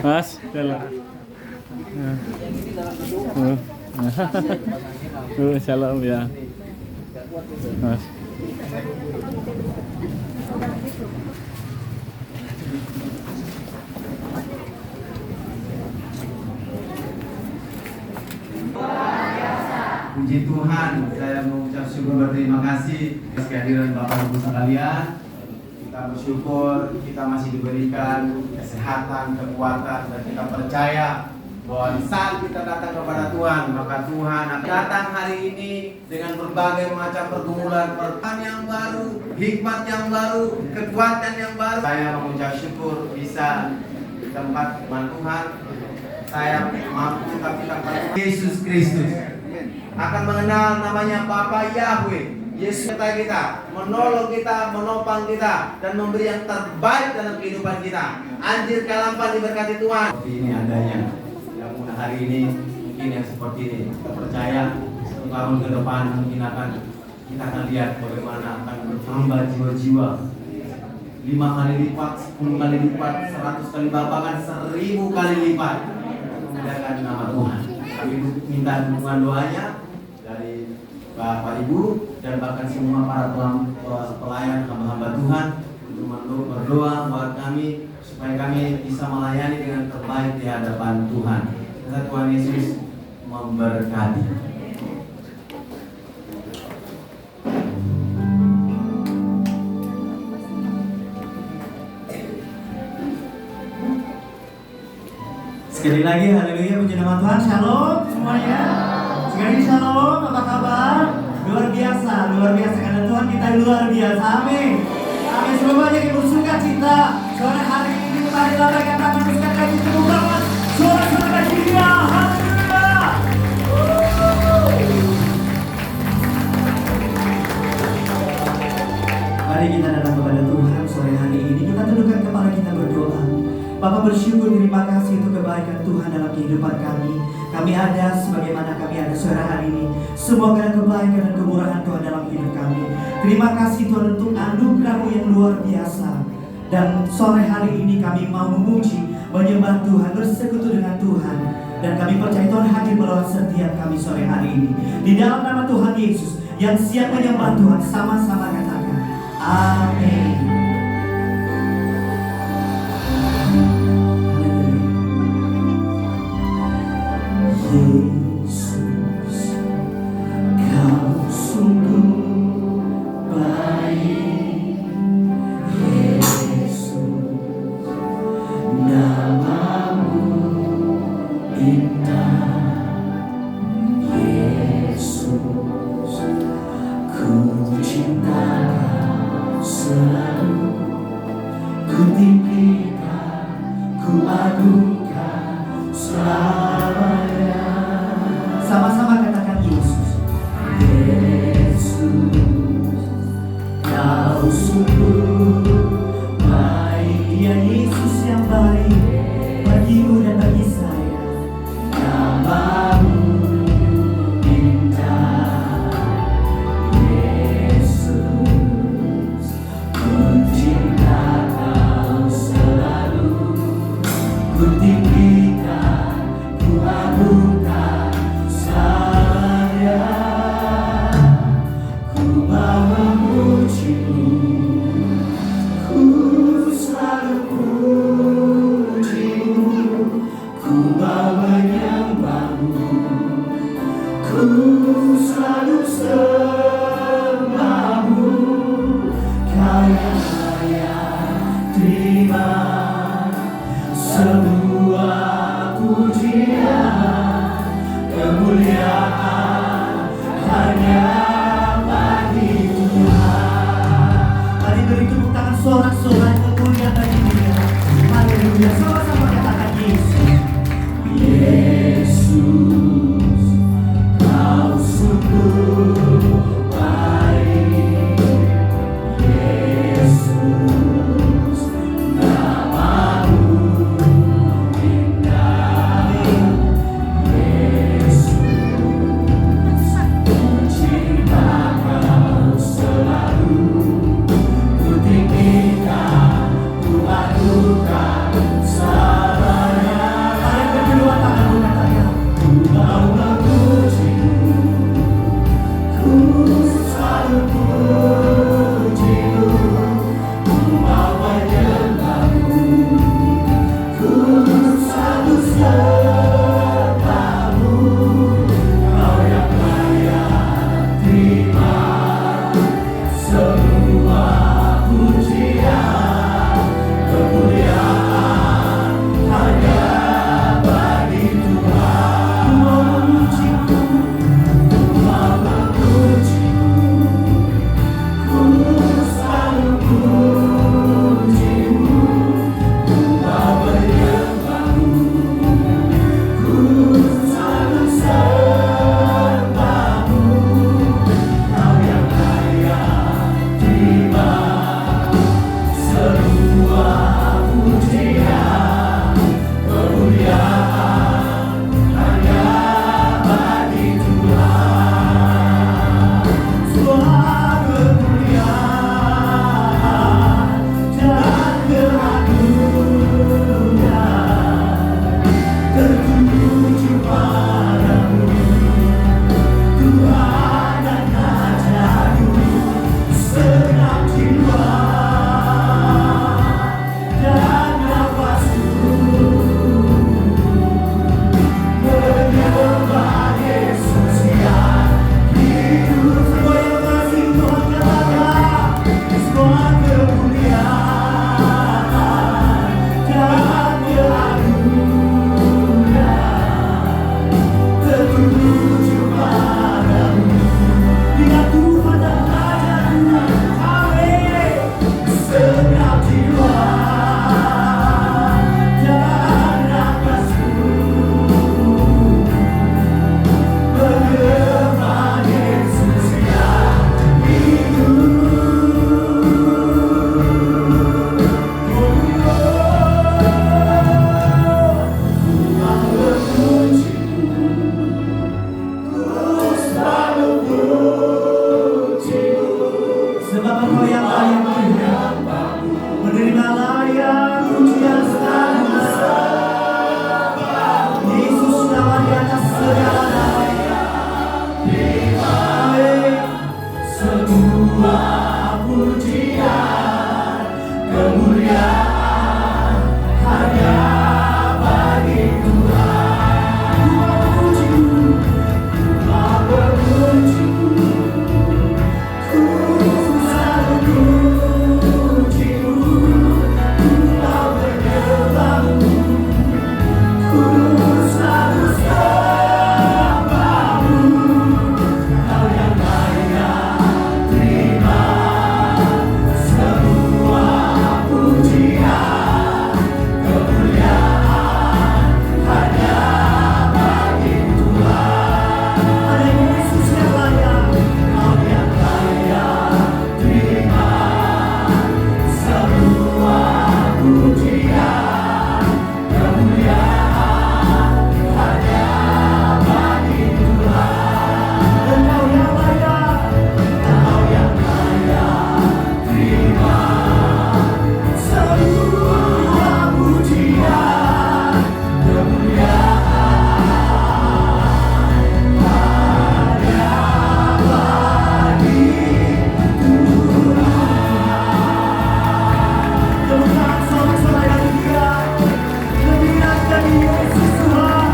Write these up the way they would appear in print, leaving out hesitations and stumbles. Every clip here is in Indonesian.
Mas, dalam. Salam ya. Mas. Puji Tuhan, saya mengucap syukur berterima kasih atas kehadiran Bapak Ibu sekalian. Kita bersyukur kita masih diberikan kesehatan, kekuatan, dan kita percaya bahwa saat kita datang kepada Tuhan, maka Tuhan akan datang hari ini dengan berbagai macam pergumulan, perpan yang baru, hikmat yang baru, kekuatan yang baru. Saya mengucap syukur bisa di tempat firman Tuhan. Saya mampu tapi tanpa Yesus Kristus akan mengenal namanya Bapa Yahweh. Yesus kita menolong kita, menopang kita, dan memberi yang terbaik dalam kehidupan kita. Anjir Kalampan diberkati Tuhan. Seperti ini adanya. Yang mudah hari ini mungkin yang seperti ini. Kita percaya 1 tahun ke depan mungkin kita akan lihat bagaimana akan bertambah jiwa-jiwa. 5 kali lipat, 10 kali lipat, 100 kali lipat, bahkan 1000 kali lipat. Memuliakan nama Tuhan. Kami minta dukungan doanya dari Bapak Ibu dan bahkan semua para pelayan hamba-hamba Tuhan untuk berdoa buat kami supaya kami bisa melayani dengan terbaik di hadapan Tuhan. Tuhan Yesus memberkati. Sekali lagi haleluya, puji nama Tuhan. Shalom semuanya. Sekali lagi shalom, apa kabar? Luar biasa karena Tuhan kita luar biasa. Amin. Amin. Semoga banyak yang bersuka cita sore hari ini. Marilah mereka akan meneruskan kaji kemuliaan. Suara-suara kajinya. Haleluya. Mari kita datang kepada Tuhan sore hari ini. Kita tundukkan kepala kita berdoa. Bapak bersyukur, terima kasih untuk kebaikan Tuhan dalam kehidupan kami. Kami ada sebagaimana kami ada sore hari ini. Semua karena kebaikan dan kemurahan Tuhan dalam hidup kami. Terima kasih Tuhan untuk anugerah-Mu yang luar biasa. Dan sore hari ini kami mau memuji, menyembah Tuhan, bersekutu dengan Tuhan. Dan kami percaya Tuhan hadir melawat setiap kami sore hari ini. Di dalam nama Tuhan Yesus yang siap menyembah Tuhan, sama-sama katakan amin. Yesus, Kau sungguh baik. Yesus, nama-Mu indah. Yesus, ku cinta Kau selalu. Ku tinggikan, ku agungkan selamanya. Sebab Engkau yang layak Tuhan. Menerima layak pujian selalu. Yesus nama di atas segala nama. Amin. Semua pujian kemuliaan hanya bagi Tuhan. Ku memuji, ku selalu puji-Mu, ku mau menyembah-Mu, ku selalu sembah-Mu. Kau yang layak terima semua pujian kemuliaan hanya bagi Tuhan. Ada Yesus yang layak, Kau yang layak terima semua pujian kemuliaan hanya bagi Tuhan. Engkau yang layak, Kau yang layak terima semua pujian kemuliaan hanya bagi Tuhan. Temukan sorak-sorai hati Dia, lebihkan dari Yesus Tuhan,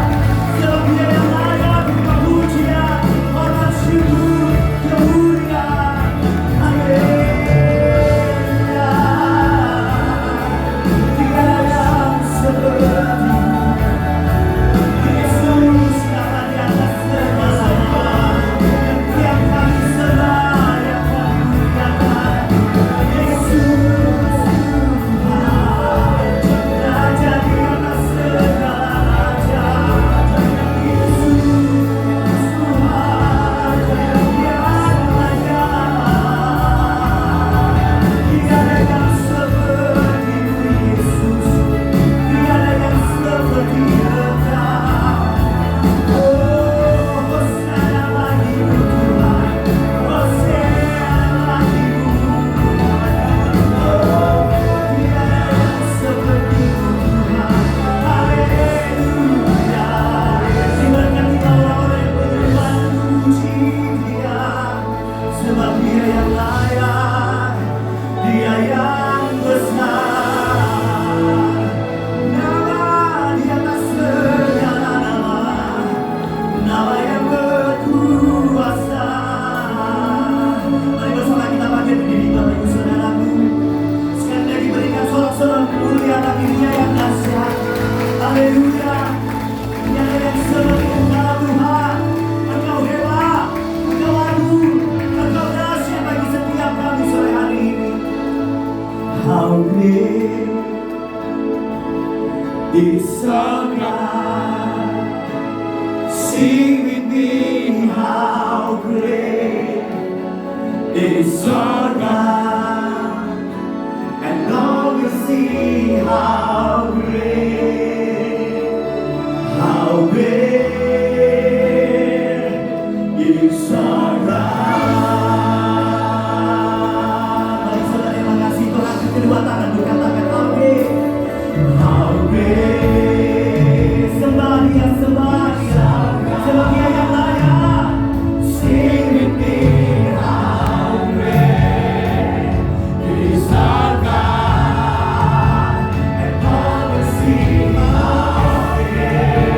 sebab Dia yang layak untuk pujian, hormat, syukur, kemuliaan. Haleluya. Tiada yang seperti Yesus nama di atas segala nama. Yang kami sembah, yang kami muliakan, Yesus Tuhan, Raja di atas segala raja. Yesus Tuhan, yang layak. Tiada yang seperti-Mu Yesus, tiada yang seperti Engkau. Oh, Hosana bagi-Mu Tuhan, Hosana bagi-Mu. Oh, tiada yang seperti-Mu Tuhan. Haleluya. Diberkati orang-orang yang menyembah puji Dia, sebab Dia yang layak, Dia yang besar. Nama di atas segala nama, nama yang berkuasa. Mari bersama kita bangkit berdiri, Bapak Ibu Saudaraku. Sekali lagi berikan sorak-sorai kemuliaan bagi Dia yang dahsyat. Haleluya. Tiada yang seperti Engkau Tuhan. Engkau hebat, Engkau agung, Engkau dahsyat bagi setiap kami sore hari ini. How great is our God. Sing with me, how great is our God. And all will see how great is our God. Mari saudara yang mengasihi Tuhan, kedua tangan berkatakan how great. Sembah Dia, sembah Dia, sembah Dia yang layak. Sing with me, how great is our God. And all will see how great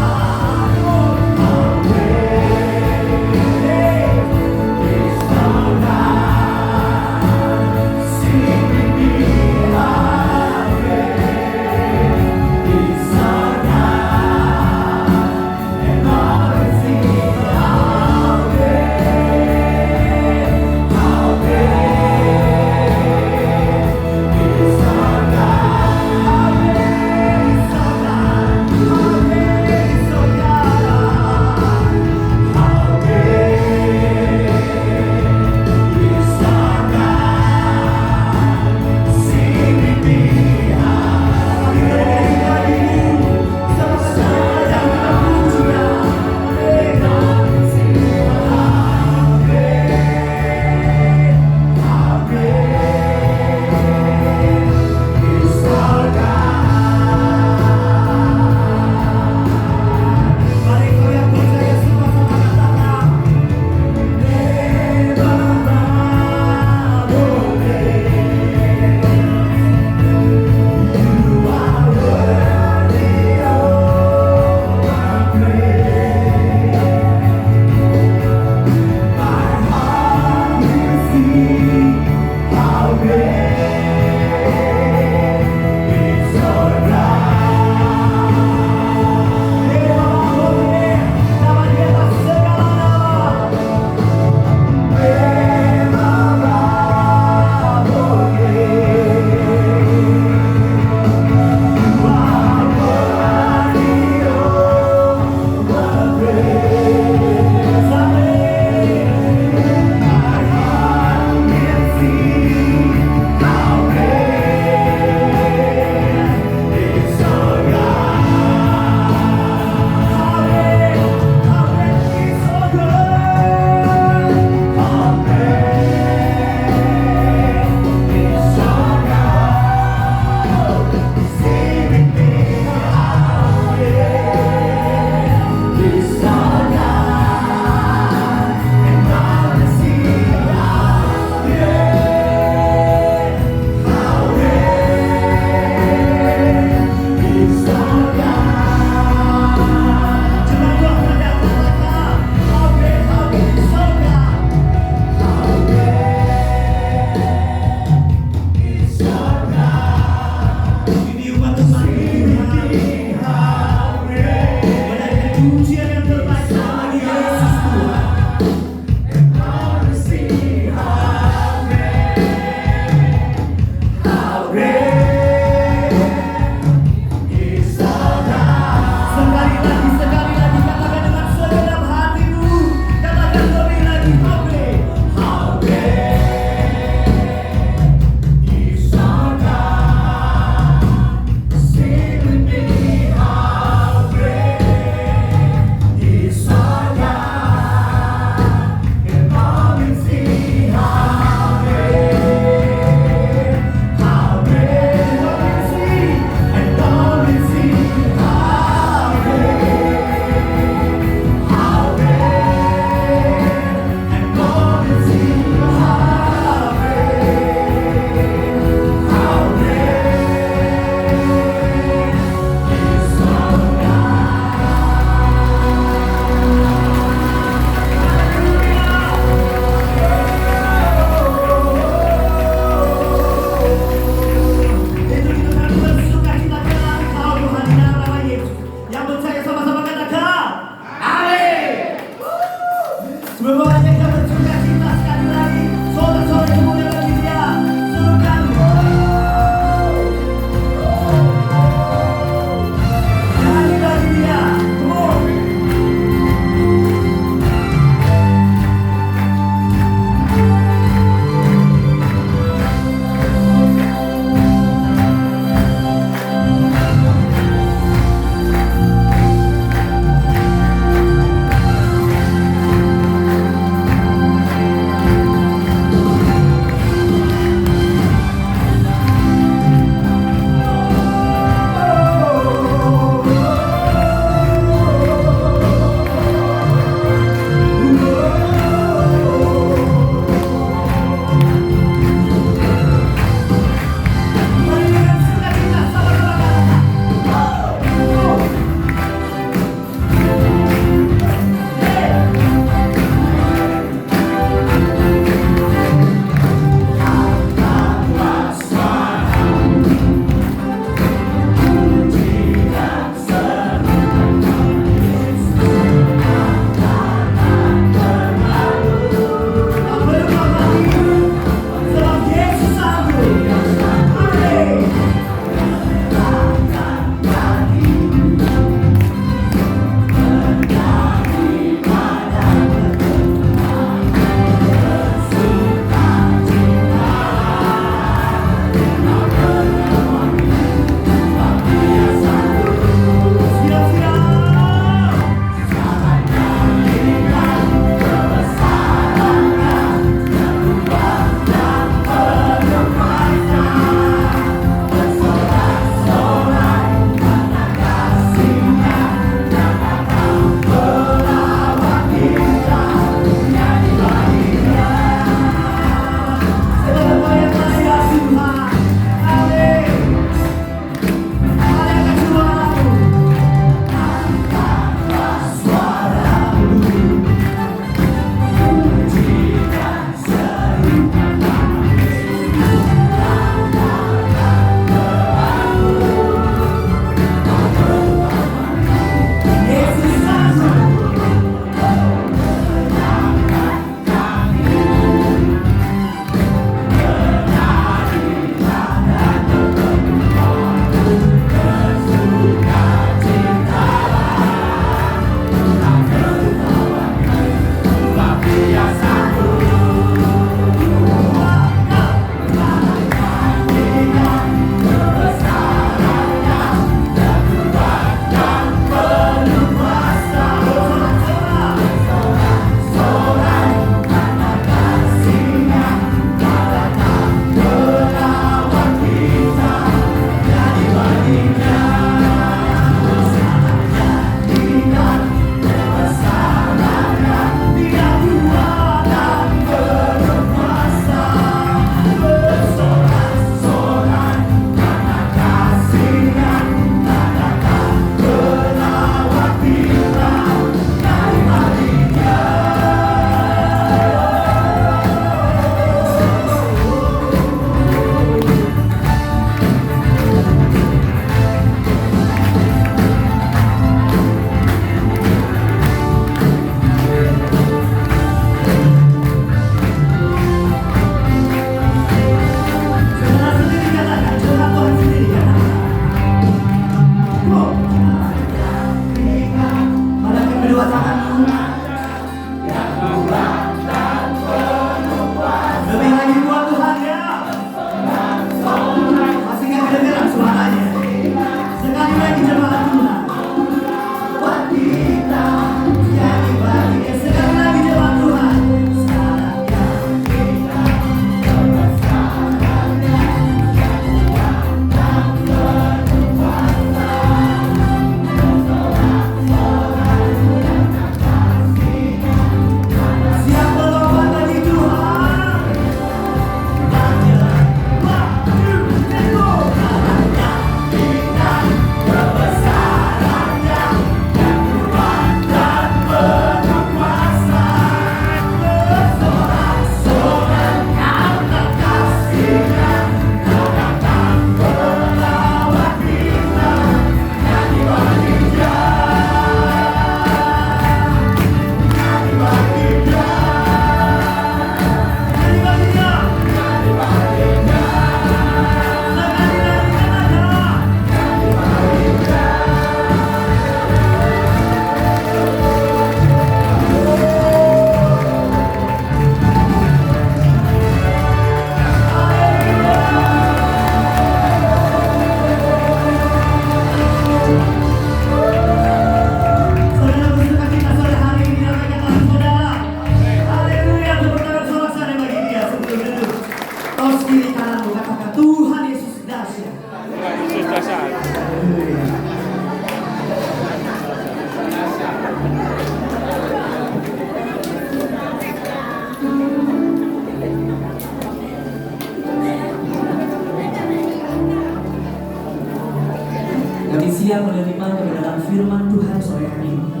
siap menerima kebenaran firman Tuhan sore hari ini.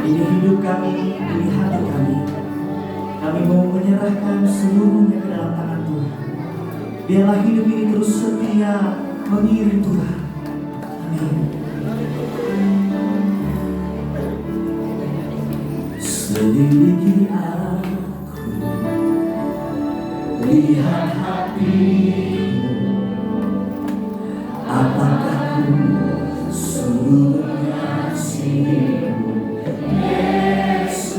Ini hidup kami, ini hati kami. Kami mau menyerahkan seluruhnya ke dalam tangan Tuhan. Biarlah hidup ini terus setia mengiring Tuhan. Amin. Selidiki aku, lihat hatimu, apakah ku sungguh mengasihimu, Yesus.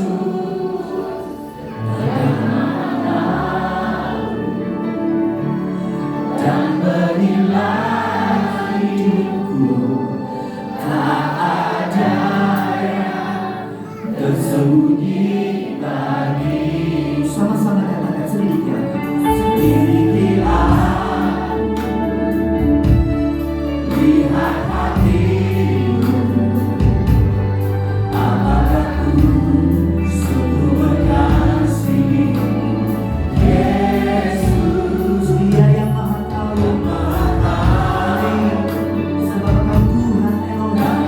Dan berilah hidupku, tak ada yang tersembunyi bagimu. Sama-sama katakan selidiki aku. Selidiki aku, lihat hatimu, apakah ku sungguh mengasihimu, Yesus. Dia yang maha tahu, sebab Engkau Tuhan Elohim.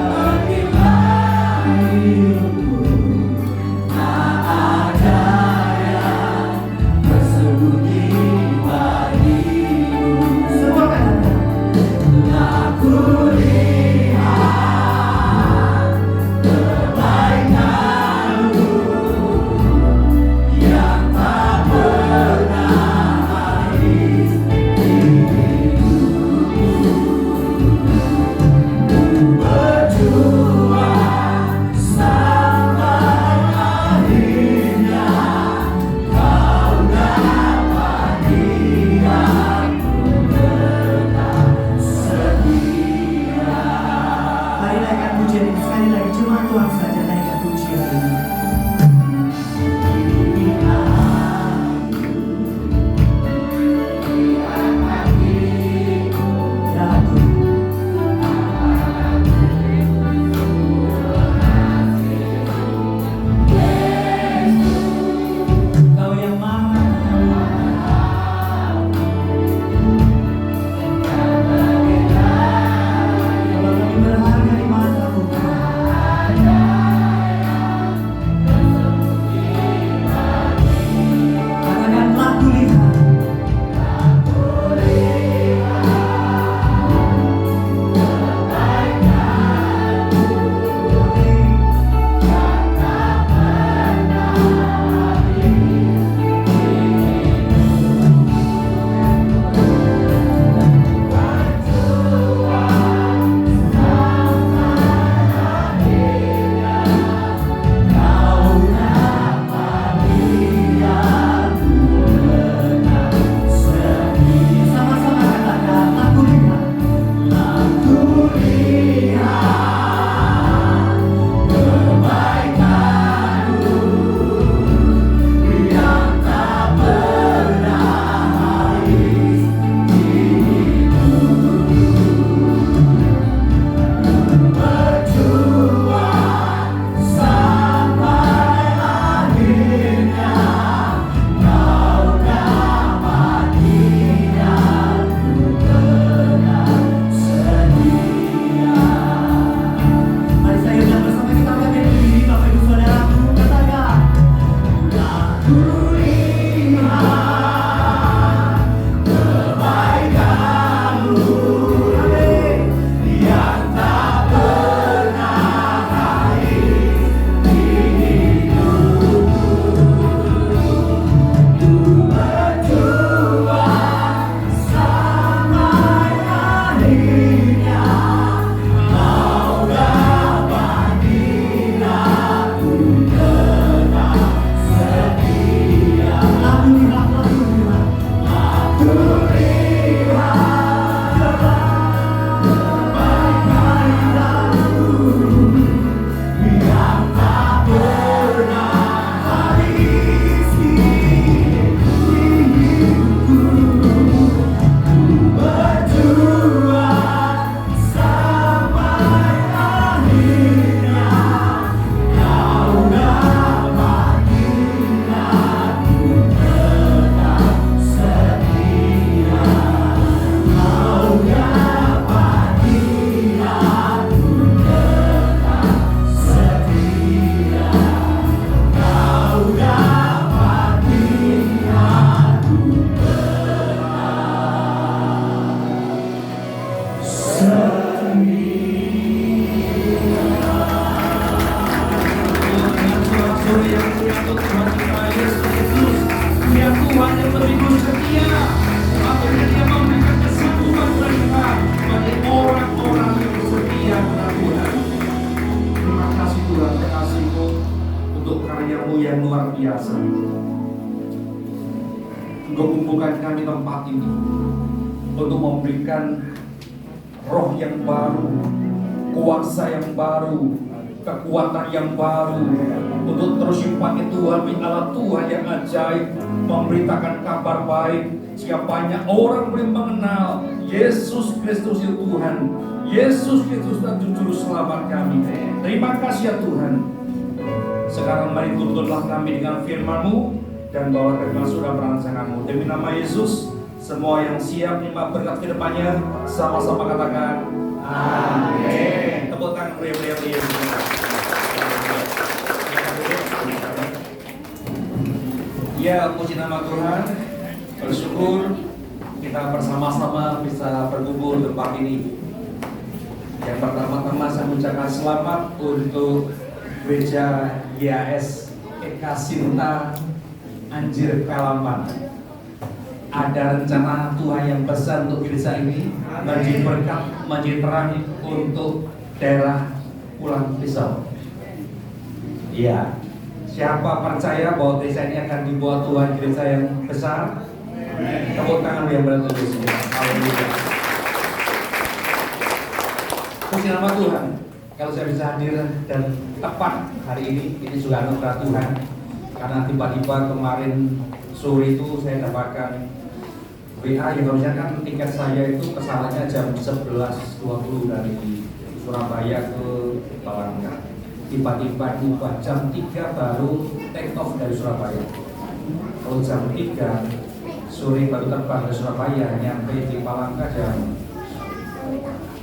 biasa. Engkau kumpulkan kami tempat ini untuk memberikan roh yang baru, kuasa yang baru, kekuatan yang baru, untuk terus dipakai Tuhan, Allah Tuhan yang ajaib, memberitakan kabar baik, sehingga banyak orang boleh mengenal Yesus Kristus itu Tuhan. Yesus Kristus adalah juru selamat kami. Terima kasih ya Tuhan. Sekarang mari tuntunlah kami dengan firman-Mu, dan bawa kami masuk dalam rancangan-Mu. Demi nama Yesus, semua yang siap menerima berkat ke depannya, sama-sama katakan amin. Tepuk tangan beliau-beliau Yesus. Ya, puji nama Tuhan. Bersyukur kita bersama-sama bisa berkumpul di tempat ini. Yang pertama-tama saya mengucapkan selamat untuk Gereja YAS Eka Sinta Anjir Pelamban. Ada rencana Tuhan yang besar untuk gereja ini, menjadi berkat, menjadi terang untuk daerah Pulang Pisau. Iya, siapa percaya bahwa gereja ini akan dibuat Tuhan gereja yang besar? Tepuk tangan yang beratuh semua. Haleluya. Puji nama Tuhan. Kalau saya bisa hadir dan tepat hari ini juga anugerah Tuhan. Karena tiba-tiba kemarin sore itu saya dapatkan WA yang harusnya kan tiket saya itu kesalahannya jam 11.20 dari Surabaya ke Palangka. Tiba-tiba diubah jam 3 baru take off dari Surabaya. Kalau jam 3 sore baru terbang ke Surabaya, nyampe di Palangka jam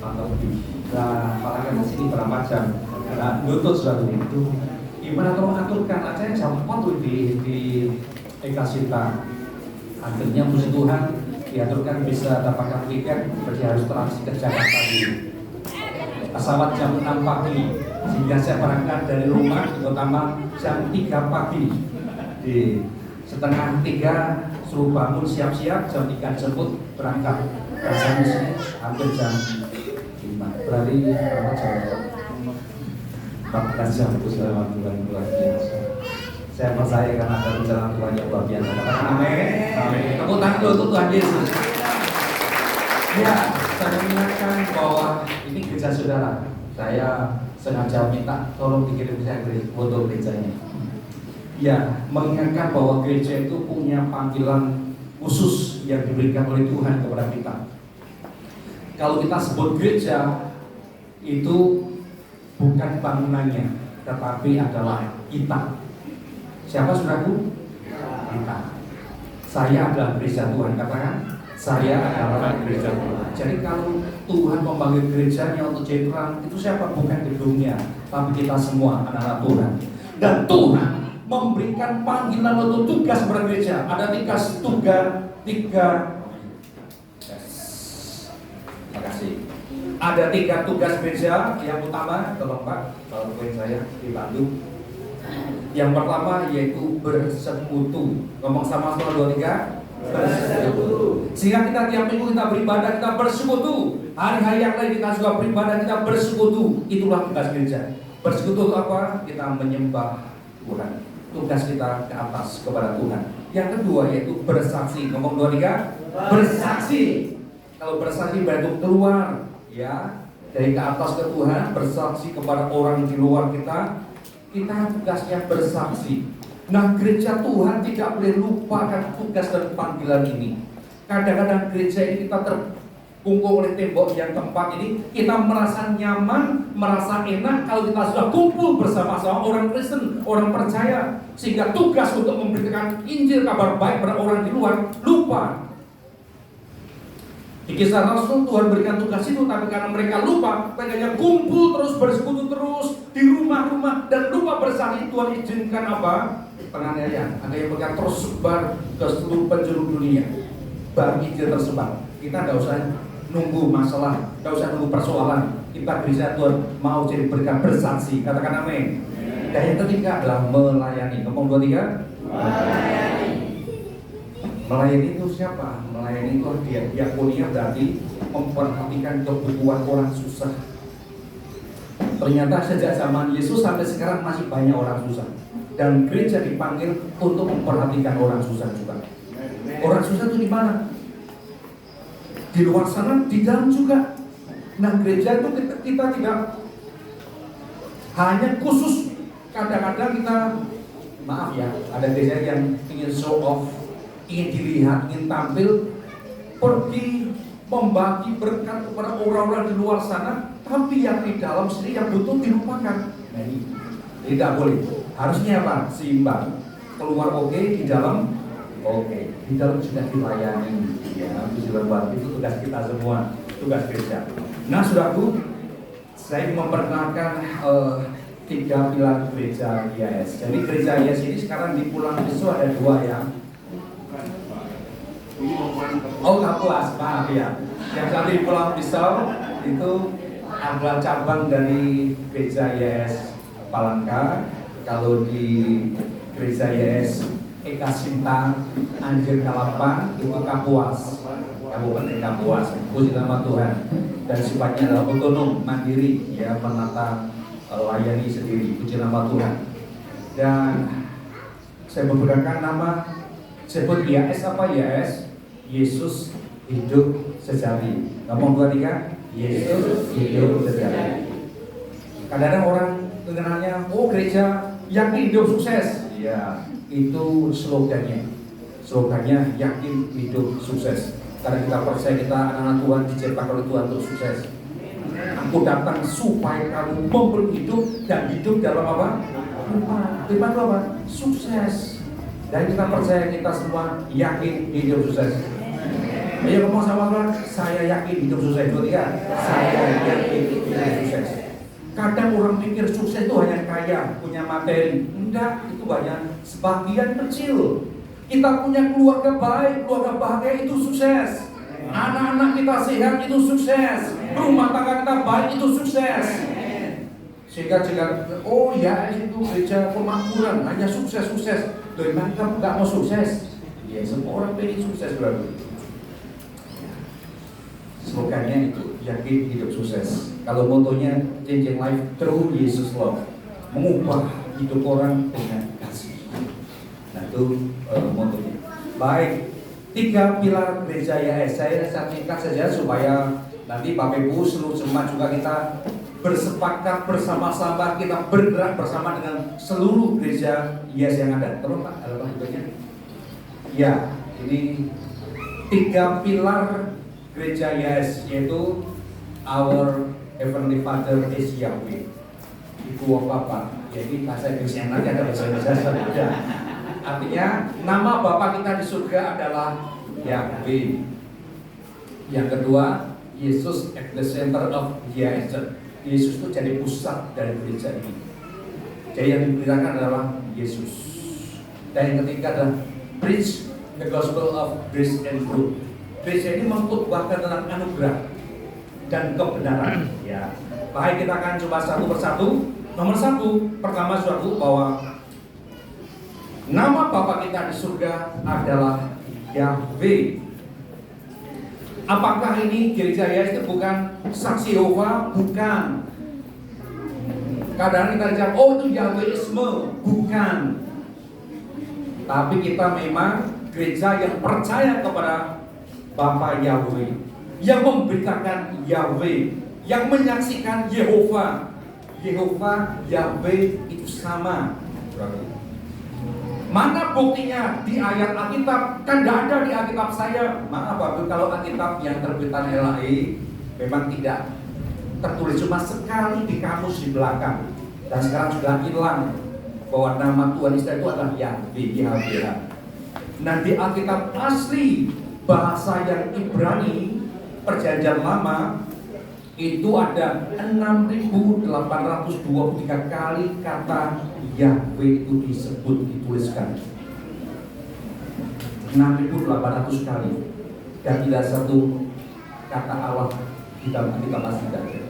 atau lebih. Nah, Palangka ke sini berapa jam? Nah, lutut suatu itu. Gimana tolong aturkan aja jam 4 di Eka Sinta. Akhirnya puji Tuhan diaturkan bisa dapatkan tiket, berarti harus transit ke Jakarta dulu. Pesawat jam 6 pagi, sehingga saya berangkat dari rumah terutama jam 3 pagi. Di setengah 3 suruh bangun siap-siap, jam 3 disebut berangkat. Rasanya hampir jam 5. Berarti berapa jam? 14 jam itu selama bulan luar biasa. Saya percaya karena ada rencana Tuhan yang luar biasa. Amin. Amin. Tepuk tangan dulu untuk Tuhan Yesus. Ya, saya mengingatkan bahwa ini gereja saudara. Saya sengaja minta tolong dikirim saya foto gerejanya. Ya, mengingatkan bahwa gereja itu punya panggilan khusus yang diberikan oleh Tuhan kepada kita. Kalau kita sebut gereja, itu bukan bangunannya, tetapi adalah kita. Siapa saudaraku? Kita. Saya adalah gereja Tuhan, katakan saya adalah gereja Tuhan. Jadi kalau Tuhan memanggil gerejanya untuk jadi terang, itu siapa? Bukan gedungnya, tapi kita semua anak-anak Tuhan. Dan Tuhan memberikan panggilan untuk tugas kepada gereja. Ada tiga. Terima kasih. Ada 3 tugas gereja. Yang utama, tolong Pak, kalau poin saya dibantu. Yang pertama yaitu bersekutu. Ngomong sama-sama 2, 3. Bersekutu. Sehingga kita tiap minggu kita beribadah, kita bersekutu. Hari-hari yang lain kita juga beribadah, kita bersekutu. Itulah tugas gereja. Bersekutu itu apa? Kita menyembah Tuhan. Tugas kita ke atas kepada Tuhan. Yang kedua yaitu bersaksi. Ngomong 2, 3. Bersaksi. Kalau bersaksi berarti keluar, ya, dari ke atas ke Tuhan, bersaksi kepada orang di luar kita. Kita tugasnya bersaksi. Nah, gereja Tuhan tidak boleh lupakan tugas dan panggilan ini. Kadang-kadang gereja ini kita terkungkung oleh tembok yang tempat ini, kita merasa nyaman, merasa enak kalau kita sudah kumpul bersama-sama orang Kristen, orang percaya, sehingga tugas untuk memberitakan Injil kabar baik pada orang di luar lupa. Di Kisah Rasul Tuhan berikan tugas itu, tapi karena mereka lupa, mereka hanya kumpul terus, bersekutu terus di rumah-rumah dan lupa bersaksi. Tuhan izinkan apa? Penganiayaan. Ada yang mereka tersebar ke seluruh penjuru dunia. Baru Injil tersebar. Kita tidak usah nunggu masalah, tidak usah nunggu persoalan. Kita gereja Tuhan mau jadi berkat bersaksi. Katakan amin. Dan yang ketiga adalah melayani. Ngomong 2, 3. Melayani. Melayani itu siapa? Melayani itu diakonia, berarti memperhatikan kebutuhan orang susah. Ternyata sejak zaman Yesus sampai sekarang masih banyak orang susah. Dan gereja dipanggil untuk memperhatikan orang susah juga. Orang susah itu di mana? Di luar sana, di dalam juga. Nah, gereja itu kita tidak hanya khusus. Kadang-kadang kita, maaf ya, ada gereja yang ingin show off, ingin dilihat, ingin tampil, pergi membagi berkat kepada orang-orang di luar sana, tapi yang di dalam sendiri yang butuh dilupakan. Nah, ini tidak boleh. Harusnya apa? Seimbang. Keluar oke, di dalam oke. Di dalam sudah dilayani. Ya, itu tugas kita semua, tugas gereja. Nah, saudaraku, saya memperkenalkan 3 pilar gereja YS. Jadi gereja YS ini sekarang di Pulang Pisau ada 2 ya. Oh, Kapuas, maaf ya. Yang satu di Pulang Pisau itu adalah cabang dari gereja YS Palangka. Kalau di gereja YS Eka Sinta Anjir Kalapan itu Kapuas, Kabupaten Kapuas. Puji nama Tuhan. Dan sifatnya adalah otonom, mandiri, ya, menata layani sendiri. Puji nama Tuhan. Dan saya menggunakan nama sebut YS apa YS? Yesus hidup sejati. Ngomong 2 3. Yesus hidup sejati. Kadang-kadang orang mengenalnya, oh gereja yakin hidup sukses. Ya, itu slogannya. Slogannya yakin hidup sukses. Karena kita percaya kita anak-anak Tuhan diciptakan oleh Tuhan untuk sukses. Aku datang supaya kamu memberi hidup dan hidup dalam apa? Lipat itu apa? Sukses. Dan kita percaya kita semua yakin hidup sukses. Ayo ngomong sama-sama, saya yakin hidup sukses. Saya yakin hidup sukses. Kadang orang pikir sukses itu hanya kaya, punya materi. Enggak, itu hanya sebagian kecil. Kita punya keluarga baik, keluarga bahagia itu sukses. Anak-anak kita sehat itu sukses. Rumah tangga kita baik itu sukses. Sehingga oh ya itu gereja pemakmuran hanya sukses. Loh, emang kamu nggak mau sukses? Ya, semua orang pengen sukses berarti. Slogannya itu yakin hidup sukses. Kalau motonya changing life through Jesus love, mengubah hidup orang dengan kasih. Nah itu motonya. Baik, 3 pilar gereja YS. Saya singkat saja supaya nanti Bapak Ibu seluruh jemaat juga kita bersepakat bersama-sama, kita bergerak bersama dengan seluruh gereja YS yang ada. Tolong Pak, ada lanjutannya. Ya, ini 3 pilar gereja YS, yaitu Our Heavenly Father is Yahweh. Ibu Bapa, jadi bahasa Inggrisnya nanti ada bahasa Indonesia. Artinya nama Bapa kita di surga adalah Yahweh. Yang kedua, Yesus at the center of YS. Yesus itu jadi pusat dari gereja ini. Jadi yang diberitakan adalah Yesus. Dan yang ketiga adalah preach the gospel of grace and truth. Gereja ini mengkhotbahkan tentang anugerah dan kebenaran. Ya, baik kita akan coba satu persatu. Nomor 1, pertama suatu bahwa nama Bapa kita di surga adalah Yahweh. Apakah ini gereja YS itu bukan saksi Yehova? Bukan. Kadang kita bicara, oh itu Yahwehisme. Bukan. Tapi kita memang gereja yang percaya kepada Bapa Yahweh, yang memberitakan Yahweh, yang menyaksikan Yehova. Yehova, Yahweh itu sama. Mana buktinya di ayat Alkitab? Kan tidak ada di Alkitab saya. Maaf Bapak, kalau Alkitab yang terbitan LAI memang tidak tertulis, cuma sekali di kamus di belakang. Dan sekarang sudah hilang bahwa nama Tuhan Israel itu adalah Yahweh. Nah di Alkitab asli bahasa yang Ibrani Perjanjian Lama itu ada 6.823 kali kata Yahweh itu disebut, dituliskan 6.800 kali, dan tidak satu kata Allah di dalam Alkitab asli tidak ada.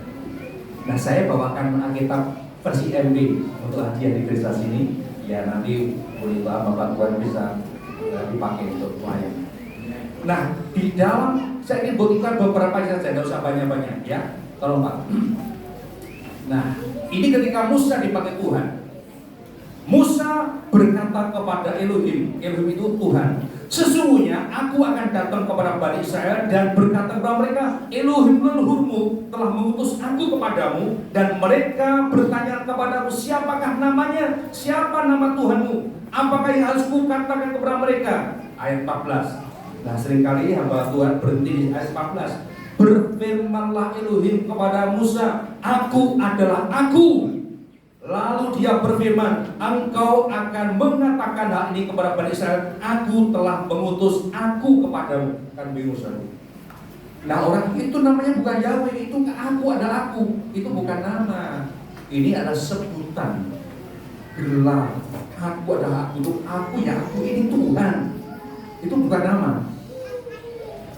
Nah saya bawakan Alkitab versi MB untuk hadiah di gereja sini. Ya nanti boleh Bapak Tuhan bisa dipakai untuk pelayan. Nah di dalam saya ingin buktikan beberapa saja, tidak usah banyak-banyak ya. Tolong Pak. Nah ini ketika Musa dipakai Tuhan, Musa berkata kepada Elohim, Elohim itu Tuhan, sesungguhnya aku akan datang kepada Bani Israel dan berkata kepada mereka, Elohim leluhurmu telah mengutus aku kepadamu, dan mereka bertanya kepadamu, siapakah namanya? Siapa nama Tuhanmu? Apakah yang harus kukatakan kepada mereka? Ayat 14. Nah, seringkali hamba Tuhan berhenti di ayat 14. Berfirmanlah Elohim kepada Musa, aku adalah aku. Lalu dia berfirman, engkau akan mengatakan hal ini kepada Bani Israel, aku telah mengutus aku kepadamu. Kan bingung saudara. Nah, orang itu namanya bukan Yahweh, itu aku adalah aku. Itu bukan nama. Ini adalah sebutan, gelar. Aku adalah aku, itu aku ya aku, ini Tuhan. Itu bukan nama.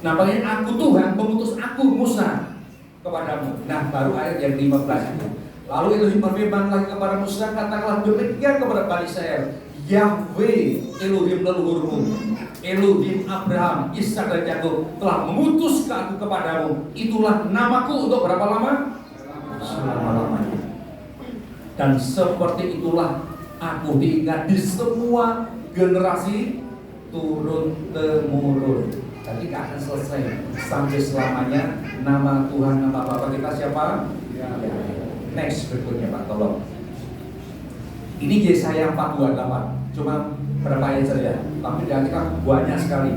Nah, makanya aku Tuhan mengutus aku Musa kepadamu. Nah, baru ayat yang 15 itu. Lalu Elohim berfirman lagi kepada Musa, katakanlah demikian kepada Bani Israel, Yahweh Elohim leluhurmu, Elohim Abraham, Ishak dan Yakub telah mengutus ke aku kepadamu. Itulah namaku untuk berapa lama? Selama-lamanya. Dan seperti itulah aku diingat di semua generasi turun temurun. Jadi tidak akan selesai sampai selamanya. Nama Tuhan, nama Bapa kita siapa? Next berikutnya Pak, tolong. Ini Yesaya 4:28. Cuma berapa ayat saja, tapi kita banyak sekali.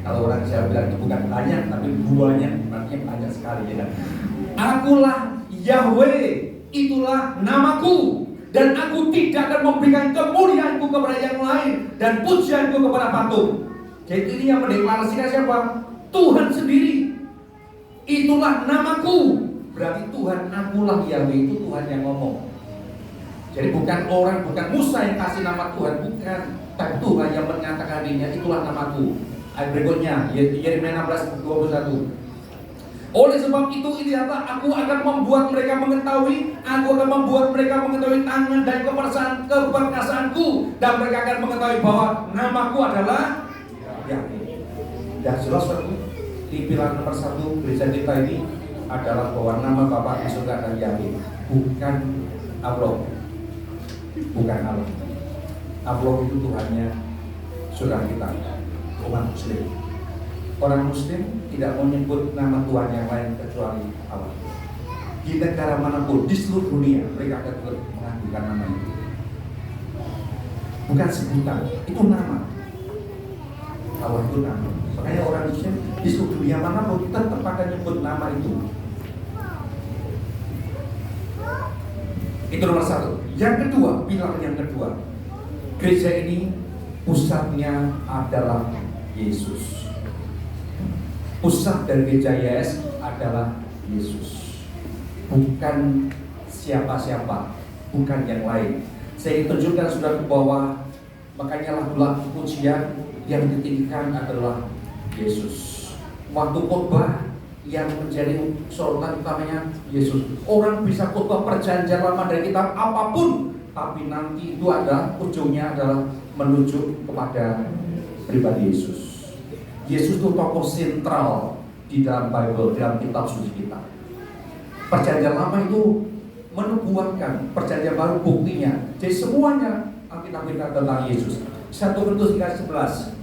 Kalau orang saya bilang itu bukan banyak, tapi banyak, artinya banyak sekali ya. Akulah Yahweh, itulah namaku, dan aku tidak akan memberikan kemuliaanku kepada yang lain dan pujianku kepada patung. Jadi ini yang mendeklarasikan siapa? Tuhan sendiri. Itulah namaku. Berarti Tuhan, akulah Yahweh, itu Tuhan yang ngomong. Jadi bukan orang, bukan Musa yang kasih nama Tuhan, bukan. Tapi Tuhan yang menyatakan dirinya, itulah namaku. Ayat berikutnya, Yeremia 16:21. Oleh sebab itu, lihatlah, aku akan membuat mereka mengetahui, aku akan membuat mereka mengetahui tangan dan keperkasaanku, dan mereka akan mengetahui bahwa namaku adalah Yahweh. Dan jelas di pilar nomor 1 gereja kita ini adalah bahwa nama Bapa di surga adalah Yahweh, bukan Allah, bukan Allah. Allah itu Tuhannya surga kita, umat Muslim. Orang Muslim tidak menyebut nama Tuhan yang lain kecuali Allah. Di negara manapun di seluruh dunia mereka akan mengadukan nama itu. Bukan sebutan, itu nama. Allah itu nama. Makanya orang Muslim di seluruh dunia manapun tetap akan nyebut nama itu. Itu nomor 1. Yang kedua, pilar yang kedua, gereja ini pusatnya adalah Yesus. Pusat dari gereja YS adalah Yesus, bukan siapa-siapa, bukan yang lain. Saya tunjukkan sudah ke bawah. Makanya lagu-lagu pujian yang ditinggikan adalah Yesus. Waktu khotbah yang menjadi sorotan utamanya Yesus. Orang bisa khotbah perjanjian lama dari kitab apapun, tapi nanti itu ada ujungnya adalah menuju kepada pribadi Yesus. Yesus itu tokoh sentral di dalam Bible, dalam kitab suci kita. Perjanjian lama itu menubuatkan, perjanjian baru buktinya. Jadi semuanya Alkitab kita tentang Yesus. 1 Korintus 11.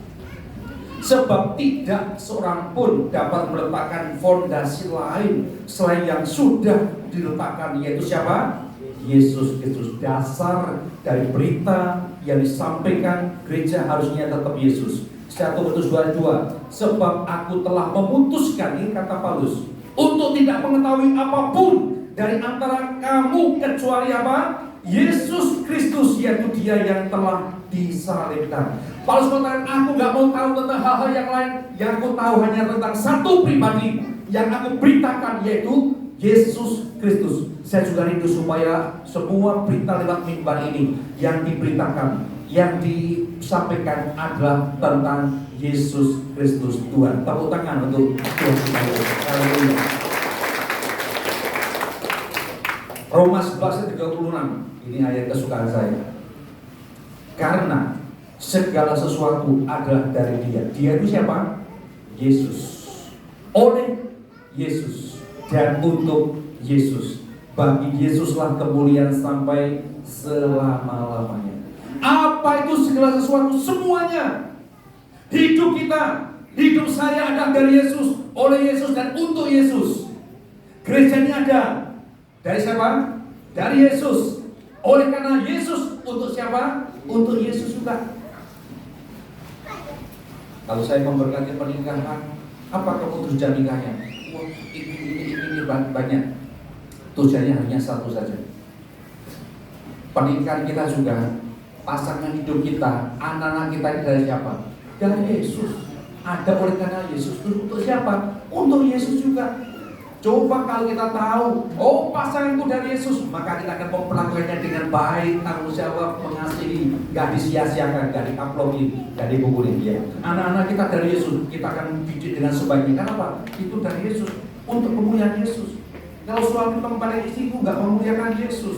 Sebab tidak seorang pun dapat meletakkan fondasi lain selain yang sudah diletakkan, yaitu siapa? Yesus Kristus. Dasar dari berita yang disampaikan gereja harusnya tetap Yesus. 1 Korintus 22. Sebab aku telah memutuskan, ini kata Paulus, untuk tidak mengetahui apapun dari antara kamu kecuali apa? Yesus Kristus, yaitu Dia yang telah disalibkan. Paulus mengatakan, aku gak mau tahu tentang hal-hal yang lain. Yang aku tahu hanya tentang satu pribadi yang aku beritakan, yaitu Yesus Kristus. Saya juga rindu supaya semua berita lewat mimbar ini yang diberitakan, yang disampaikan adalah tentang Yesus Kristus Tuhan. Tepuk tangan untuk Tuhan kita. Haleluya. Roma 11:36. Ini ayat kesukaan saya. Karena segala sesuatu adalah dari Dia. Dia itu siapa? Yesus. Oleh Yesus dan untuk Yesus. Bagi Yesuslah kemuliaan sampai selama-lamanya. Apa itu segala sesuatu? Semuanya. Hidup kita, hidup saya ada dari Yesus, oleh Yesus dan untuk Yesus. Gereja ini ada dari siapa? Dari Yesus. Oleh karena Yesus, untuk siapa? Untuk Yesus juga. Kalau saya memberkati pernikahan, apa kamu tujuan nikahnya? Wah, ini banyak. Tujuannya hanya satu saja. Pernikahan kita juga, pasangan hidup kita, anak-anak kita ini dari siapa? Dari Yesus. Ada oleh karena Yesus. Untuk siapa? Untuk Yesus juga. Coba kalau kita tahu, oh pasangan itu dari Yesus, maka kita akan memperlakukannya dengan baik, tanggung jawab, mengasihi, gak disia-siakan, gak dikaplongin, gak dipukulin dia. Anak-anak kita dari Yesus, kita akan didik dengan sebaiknya. Kenapa? Itu dari Yesus, untuk kemuliaan Yesus. Kalau suami memperlakukan istri itu gak memuliakan Yesus,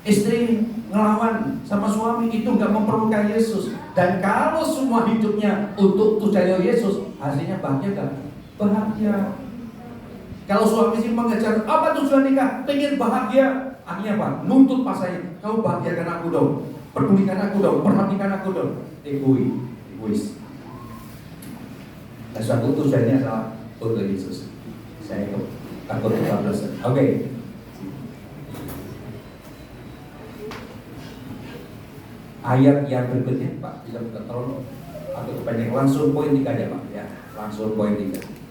istri ngelawan sama suami itu gak memperlukan Yesus. Dan kalau semua hidupnya untuk tujuan Yesus, hasilnya bahagia gak? Bahagia. Kalau suami sih mengejar, apa tujuan nikah? Pengen bahagia. Akhirnya apa? Nuntut pasangannya, kau bahagiakan aku dong, pedulikan aku dong, perhatikan aku dong. Egois. Dan suatu tujuannya adalah untuk Yesus. Saya takut kebablasan. Oke. Ayat yang berikutnya, Pak, bisa minta tolong atau kebanyakan langsung poin 3 aja, Pak. Ya, langsung poin 3.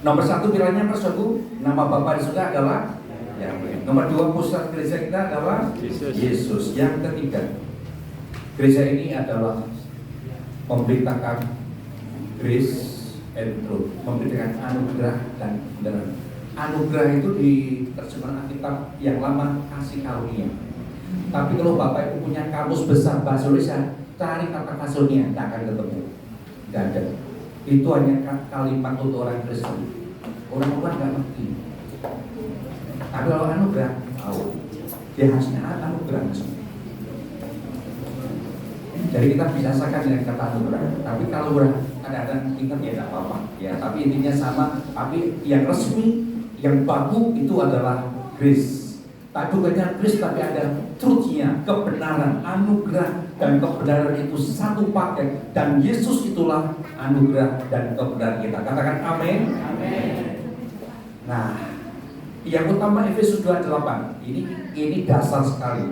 Nomor 1 bilangnya persatu, nama Bapa di surga adalah Yahweh. Nomor 2, pusat gereja kita adalah Yesus. Yang ketiga, gereja ini adalah memberitakan grace and truth, memberitakan anugerah dan kebenaran. Anugerah itu di terjemahan Alkitab yang lama kasih karunia. Tapi kalau Bapak Ibu punya kamus besar bahasa Indonesia, cari kata karunia, tidak akan ketemu. Tidak ada. Itu hanya kalimat untuk orang Kristen. Orang luar nggak ngerti. Tapi kalau anugerah, tahu. Dia hasilnya anugerah. Jadi kita biasakan dengan kata anugerah. Tapi kalau kadang-kadang ingat ya tidak apa-apa. Ya, tapi intinya sama. Tapi yang resmi, yang baku itu adalah grace. Tak bukannya grace, tapi ada truth-nya, kebenaran, anugerah dan kebenaran itu satu paket. Dan Yesus itulah anugerah dan kebenaran kita. Katakan amin. Amin. Nah, yang utama Efesus 2:8. Ini dasar sekali.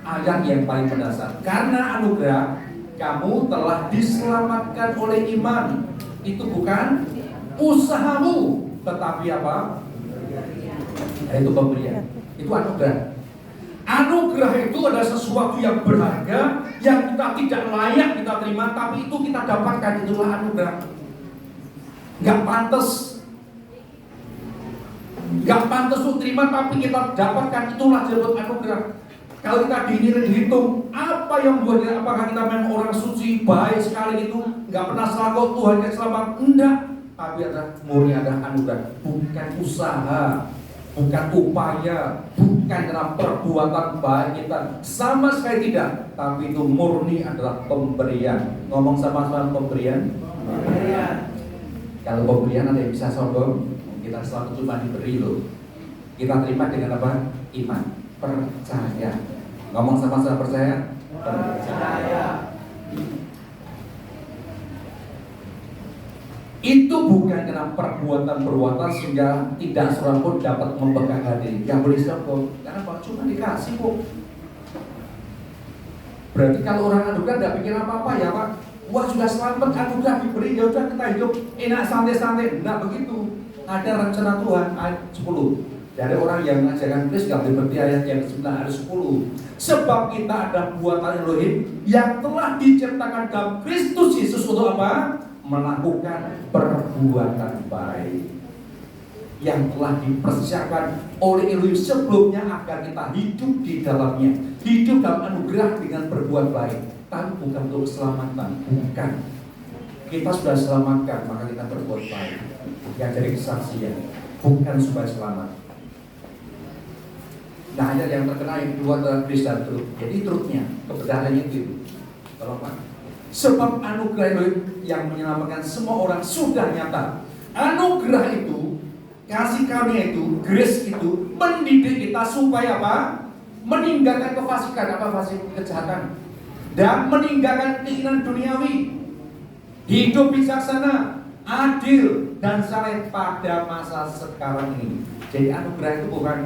Ayat yang paling mendasar. Karena anugerah kamu telah diselamatkan oleh iman. Itu bukan usahamu, tetapi apa? Itu pemberian. Itu anugerah. Anugerah itu adalah sesuatu yang berharga, yang kita tidak layak kita terima, tapi itu kita dapatkan, itulah anugerah. Gak pantas untuk terima, tapi kita dapatkan, itulah disebut anugerah. Kalau kita dihitung, apa yang buat kita, apakah kita memang orang suci, baik sekali itu, gak pernah salah, Tuhan yang selamat, enggak. Tapi ada murni, ada anugerah, bukan usaha, bukan upaya, bukan karena perbuatan baik kita, sama sekali tidak. Tapi itu murni adalah pemberian. Ngomong sama-sama pemberian. Kalau pemberian ada yang bisa sombong, kita selalu cuma diberi loh. Kita terima dengan apa? Iman, percaya. Ngomong sama-sama percaya. Itu bukan karena perbuatan sehingga tidak seorang pun dapat memegang hati. Yang boleh sombong, karena cuma dikasih kok. Berarti kalau orang anugerah tidak pikir apa-apa ya Pak. Wah sudah selamat, anugerah diberi, ya udah kita hidup enak santai-santai. Tidak begitu. Ada rencana Tuhan. Ayat 10. Dari orang yang mengajarkan Kristus, gak seperti ayat yang 9 ayat 10. Sebab kita ada buatan Elohim yang telah diciptakan dalam Kristus Yesus untuk apa? Melakukan perbuatan baik yang telah dipersiapkan oleh Elohim sebelumnya agar kita hidup di dalamnya, hidup dalam anugerah dengan berbuat baik. Tapi bukan untuk keselamatan, bukan. Kita sudah selamatkan, maka kita berbuat baik yang jadi kesaksian, bukan supaya selamat. Nah, ayat yang terkenal yang kedua adalah grace dan truth. Jadi truthnya, kebenarannya itu. Tolong Pak. Sebab anugerah Elohim yang menyelamatkan semua orang sudah nyata. Anugerah itu, kasih karunia itu, grace itu mendidik kita supaya apa? meninggalkan kefasikan, apa fasik kejahatan, dan meninggalkan keinginan duniawi. Hidup bijaksana, adil, dan saleh pada masa sekarang ini. Jadi anugerah itu bukan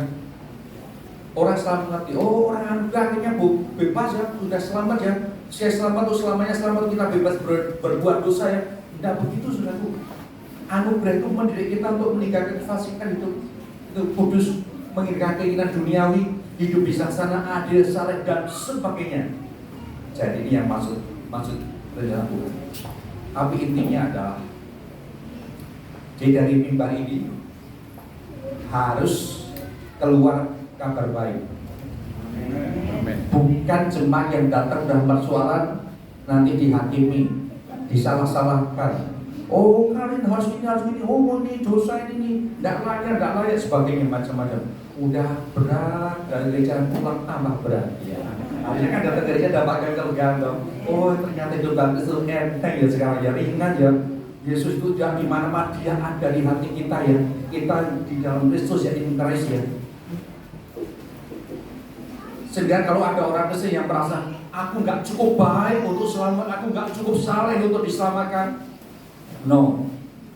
orang selamat mengerti, oh orang anugerah akhirnya bebas ya, sudah selamat ya, saya selamat tuh selamanya selamat, kita bebas berbuat dosa ya. Tidak begitu saudaraku. Anugerah itu mendidik kita untuk meninggalkan kefasikan, itu kudus, meninggalkan keinginan duniawi, hidup bijaksana, adil, saleh, dan sebagainya. Jadi ini yang maksud rencana Tuhan. Tapi intinya adalah dari mimbar ini harus keluar kabar baik. Bukan jemaat yang datang dan bersuara nanti dihakimi, disalah-salahkan. Oh kalian harus ini, oh ini dosa ini, tidak layak, sebagainya macam-macam. Udah berat, dari gereja pulang tambah berat. Ya. Akhirnya kan datang gereja dapatkan kelegaan dong. Oh ternyata hidup baptis itu enteng ya sekarang ya, ringan ya. Yesus itu di mana-mana, Dia ada di hati kita ya. Kita di dalam Kristus ya, in Christ ya. Sehingga kalau ada orang Kristen yang merasa aku nggak cukup baik untuk selamat, aku nggak cukup saleh untuk diselamatkan, no,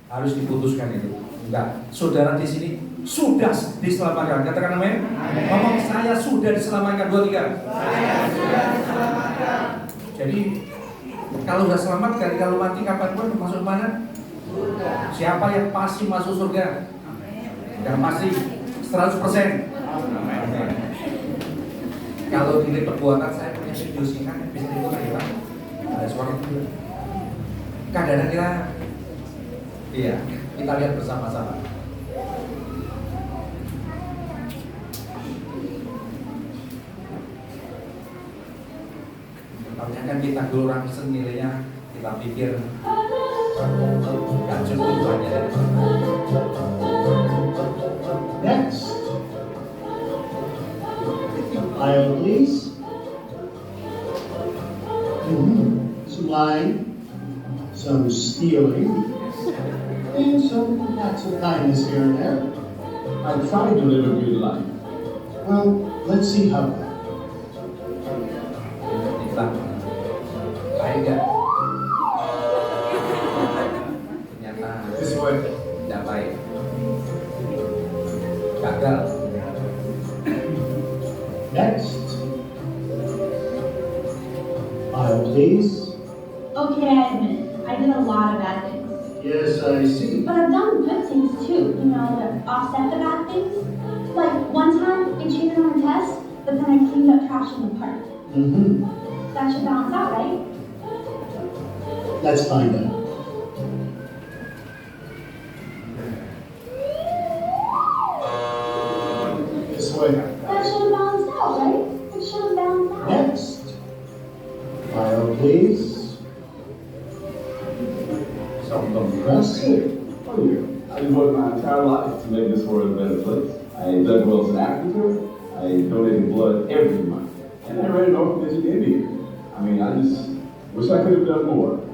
harus diputuskan itu. Enggak, saudara di sini sudah diselamatkan. Katakan amin. Ngomong saya sudah diselamatkan. 2, 3. Saya sudah diselamatkan. Jadi kalau sudah selamatkan, kalau mati kapan pun masuk mana? Surga. Siapa yang pasti masuk surga? Yang pasti 100%. Amin. Kalau diri perbuatan saya punya video singkat bisa diputar ya Pak. Ada suara itu. Kadang-kadang kita, iya, kita lihat bersama-sama. Kan kita dulu orang senilainya kita pikir gak cukup banyak. Next, aisle please. Some lying, some stealing, and some acts of kindness here and there. I try to live a good life. Well, let's see how that. Enggak. Ternyata tidak baik. Gagal. Next. Aisle, please. Okay, I admit, I did a lot of bad things. Yes, I see. But I've done good things too, you know, to offset the bad things. Like, one time, I cheated on a test, but then I cleaned up trash in the park. That should balance out, right? Let's find out. This way. That should have balanced out, right? It should have balanced out. Next. Aisle, please. So impressive. Oh yeah. I devoted my entire life to make this world a better place. I dug wells in Africa. I donated blood every month. And I ran an orphanage in India. I mean, I just wish I could have done more.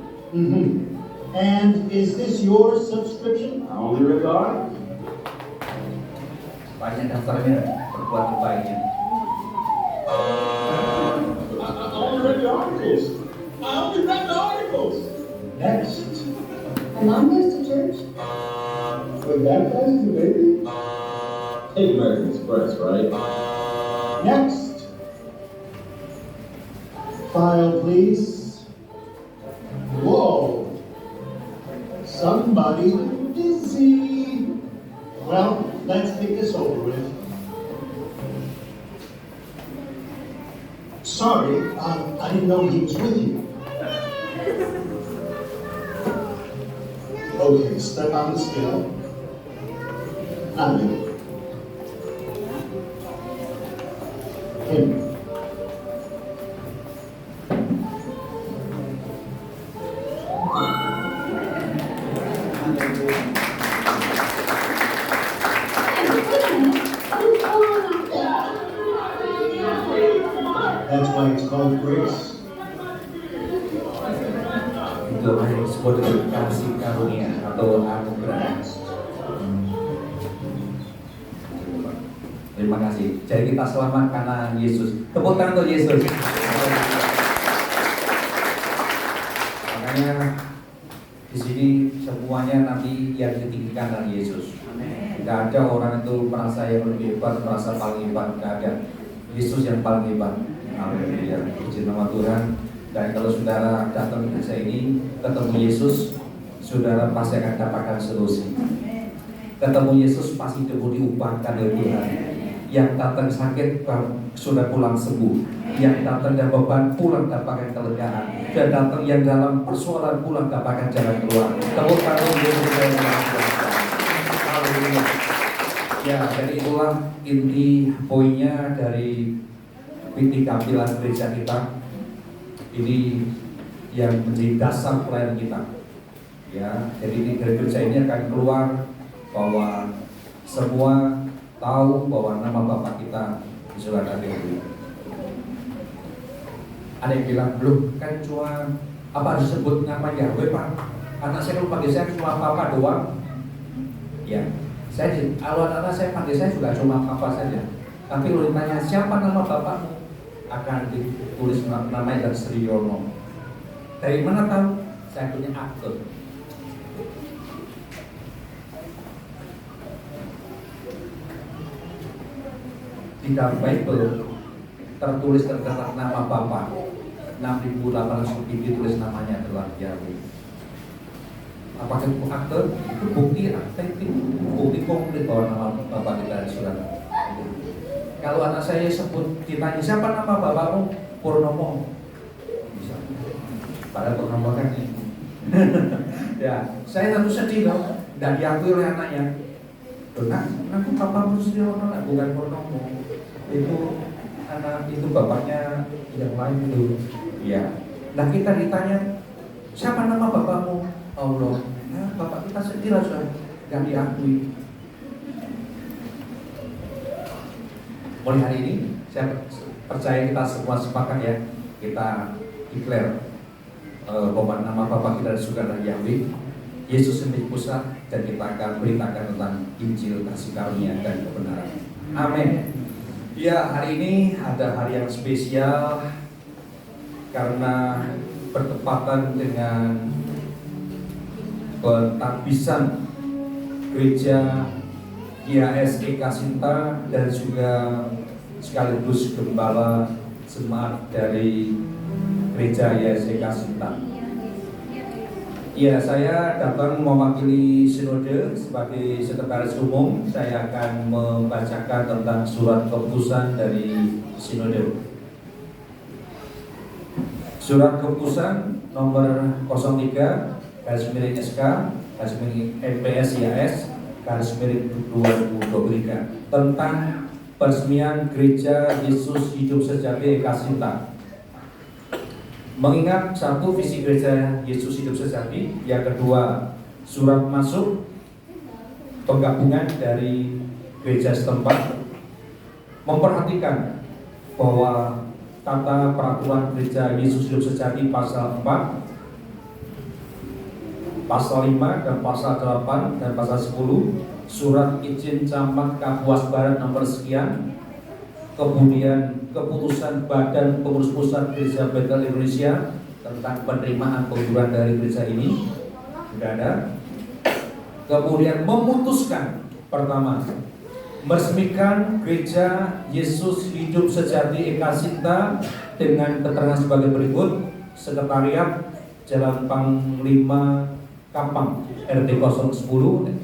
And is this your subscription? I only read the articles. Banyak daftarnya berbuat terbaiknya. I only read the articles. I only read the articles. Next. My mom goes to church. Was baptized as a baby? Take American Express, right? Next. File, please. Whoa. Somebody busy. Well, let's get this over with. Sorry, I didn't know he was with you. Okay, step on the scale. Amen. Him. That's why it's called grace. Itu hanya disebut dengan kasih karunia atau anugerah. Terima Terima kasih. Jadi kita selamat karena Yesus. Tepuk tangan untuk Yesus. Makanya di sini semuanya nanti yang ditinggikan dari Yesus. Tidak ada orang itu merasa yang lebih hebat, merasa paling hebat. Tidak ada. Yesus yang paling hebat. Haleluya. Puji nama Tuhan. Dan kalau saudara datang ke gereja ini ketemu Yesus, saudara pasti akan dapatkan solusi. Ketemu Yesus pasti diubahkan oleh Tuhan. Yang datang sakit sudah pulang sembuh. Yang datang dan beban pulang dapatkan kelegaan. Dan datang yang dalam persoalan pulang dapatkan jalan keluar. Tepuk tangan Yesus. Haleluya. Ya, jadi itulah inti poinnya dari inti tampilan gereja kita. Ini yang menjadi dasar pelayanan kita. Ya, jadi di gereja ini akan keluar bahwa semua tahu bahwa nama Bapak kita di surga ada. Ada yang bilang, belum kan cuma apa disebut nama Yahweh Pak? Karena saya kalau panggil saya cuma Papa doang. Ya, kalau anak saya panggil saya juga cuma Papa saja. Tapi kalau ditanya siapa nama Bapakmu, akan ditulis namanya dan Sri Yono. Dari mana tahu? Saya punya akte. Di dalam Bible tertulis terdapat nama Bapa 6.800 ditulis namanya adalah Yahweh. Apakah itu akte? Itu bukti akte, bukti konkret bahwa nama Bapak kita di surga. Kalau anak saya sebut ditanya siapa nama bapakmu, Purnomo, bisa. Padahal Purnomo kan ini. Ya, saya tentu sedih dong, dan diakui oleh anaknya. Aku Bapak Musriono, bukan Purnomo. Itu anak itu bapaknya yang lain itu. Ya. Nah kita ditanya siapa nama bapakmu? Allah. Nah, bapak kita sedih lah sudah yang diakui. Mulai hari ini saya percaya kita semua sepakat ya, kita declare bahwa nama Bapa kita di surga adalah Yahweh, Yesus menjadi pusat, dan kita akan beritakan tentang Injil kasih karunia dan kebenaran. Amin. Ya, hari ini ada hari yang spesial karena bertepatan dengan pentahbisan gereja IAS Eka Sinta dan juga sekaligus gembala jemaat dari gereja IAS Eka Sinta. Ya, saya datang mewakili sinode sebagai sekretaris umum. Saya akan membacakan tentang surat keputusan dari sinode. Surat keputusan nomor 03 /SK /MPS IAS /2023 tentang peresmian Gereja Yesus Hidup Sejati Eka Sinta. Mengingat satu, visi Gereja Yesus Hidup Sejati, yang kedua surat masuk penggabungan dari gereja setempat, memperhatikan bahwa tata peraturan Gereja Yesus Hidup Sejati pasal 4, pasal 5 dan pasal 8 dan pasal 10, surat izin camat Kapuas Barat nomor sekian, kemudian keputusan Badan Pengurus Pusat Gereja Betel Indonesia tentang penerimaan pengguruan dari gereja ini tidak ada. Kemudian memutuskan, pertama, meresmikan Gereja Yesus Hidup Sejati Eka Sinta dengan keterangan sebagai berikut: Sekretariat Jalan Panglima Kapang RT 010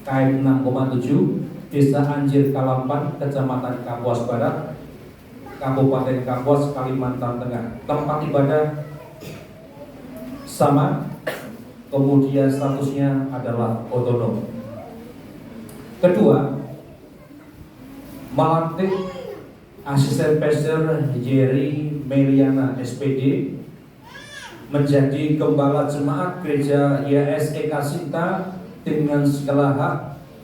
KM 6,7 Desa Anjir Kalampan, Kecamatan Kapuas Barat, Kabupaten Kapuas, Kalimantan Tengah. Tempat ibadah sama, kemudian statusnya adalah otonom. Kedua, melantik Asisten Pastor Jerry Meliana SPD menjadi gembala jemaat Gereja IAS Eka Sinta dengan segala hak,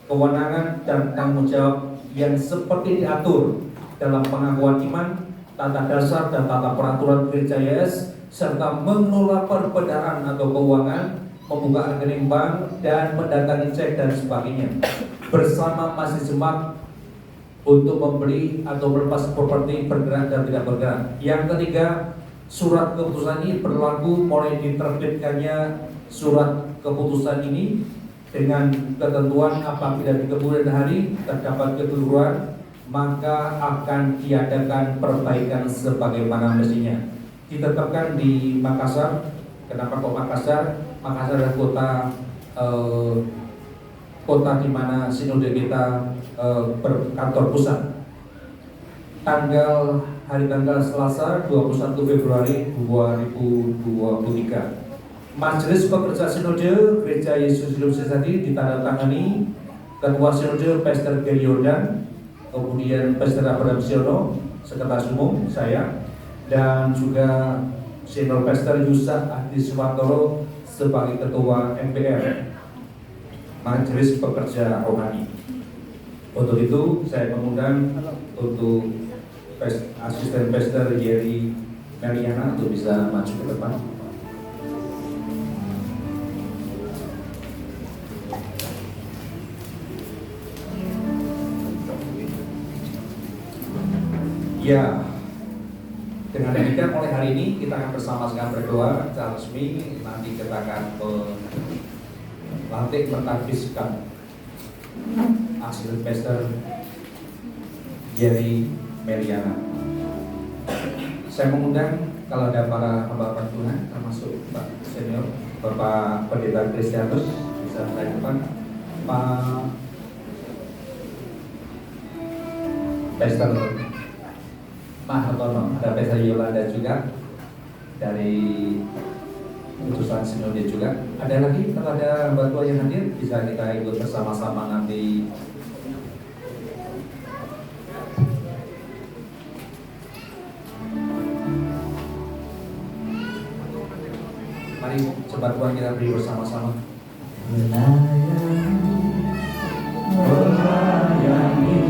kewenangan dan tanggung jawab yang seperti diatur dalam pengakuan iman, tata dasar dan tata peraturan Gereja IAS, serta mengelola perbedaan atau keuangan, membuka rekening bank dan mendatangi cek dan sebagainya bersama masjid jemaat untuk membeli atau melepas properti bergerak dan tidak bergerak. Yang ketiga, surat keputusan ini berlaku mulai diterbitkannya surat keputusan ini dengan ketentuan apabila di kemudian hari terdapat kekeliruan, maka akan diadakan perbaikan sebagaimana mestinya. Ditetapkan di Makassar. Kenapa kok Makassar? Makassar adalah kota di mana sinode kita berkantor pusat. Hari tanggal Selasa 21 Februari 2023. Majelis Pekerja Sinode Gereja Yesus Hidup Sejati ditandatangani Ketua Sinode Pastor Gary Yordan, kemudian Pastor Abraham Siono, Sekretaris Umum saya, dan juga Senior Pastor Yusa Adi Suwantoro sebagai Ketua MPR Majelis Pekerja Rohani. Untuk itu saya mengundang untuk Asisten Pastor Jerry Meliana untuk bisa maju ke depan. Ya, dengan demikian mulai hari ini kita akan bersama-sama berdoa secara resmi. Nanti kita akan melantik mentadbiskan Asisten Pastor Jerry Meliana. Saya mengundang kalau ada para hamba Tuhan, termasuk Pak Senior, Bapak Pendeta Kristianus, bisa naik depan. Pak Pastor Mahartono, ada Pastor Yolanda juga dari utusan sinode juga. Ada lagi kalau ada hamba Tuhan yang hadir, bisa kita ikut bersama-sama nanti. Mari cepat Tuhan kita beri bersama-sama. Melayani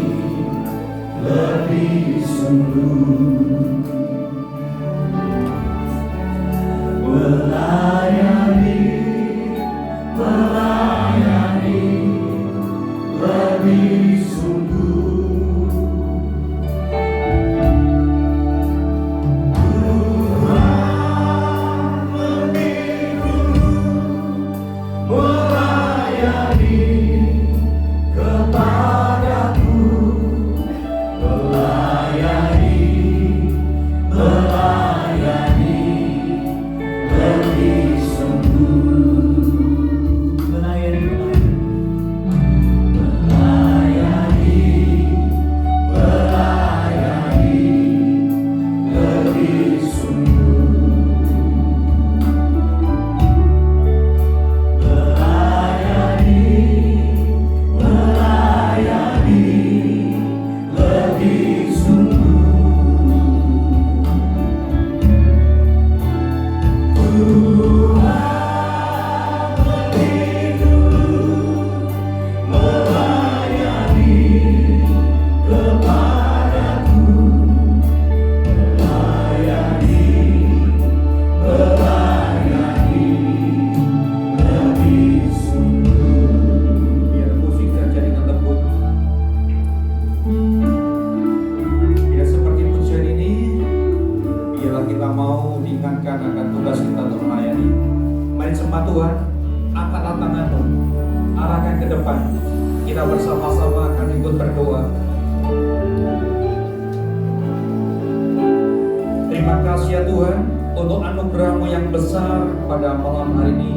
lebih sungguh, melayani lebih sungguh. Tuhan lebih dulu melayani kepadaku, melayani lebih sungguh, melayani lebih sungguh, melayani lebih sungguh. Tuhan lebih dulu melayani kepadaku, melayani lebih sungguh. Biar musik saja dengan lembut. Biar seperti pujian ini, biarlah kita mau diingatkan akan tugas kita untuk melayani. Mari sembah Tuhan, angkatlah tanganmu, arahkan ke depan. Kita bersama-sama akan ikut berdoa. Terima kasih ya Tuhan untuk anugerah-Mu yang besar pada malam hari ini.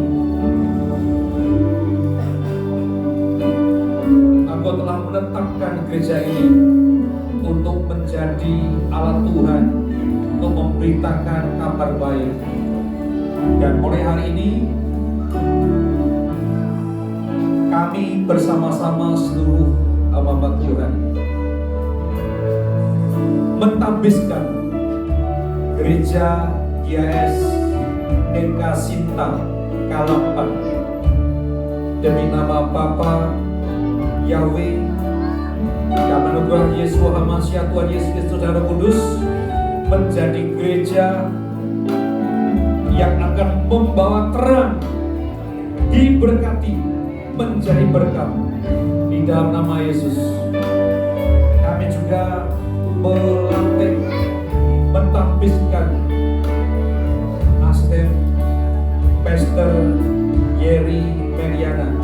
Engkau telah menetapkan gereja ini untuk menjadi alat Tuhan untuk memberitakan kabar baik. Dan mulai hari ini kami bersama-sama seluruh hamba Tuhan mentadbiskan Gereja GIS EK Sinta Kalapan demi nama Bapa Yahweh dan anugerah Yesus Hamasiah Tuhan Yesus Kristus dan Roh Kudus menjadi gereja yang akan membawa terang, diberkati, menjadi berkat di dalam nama Yesus. Kami juga melantik, mentampiskan Astem Pastor Yeri Meriana.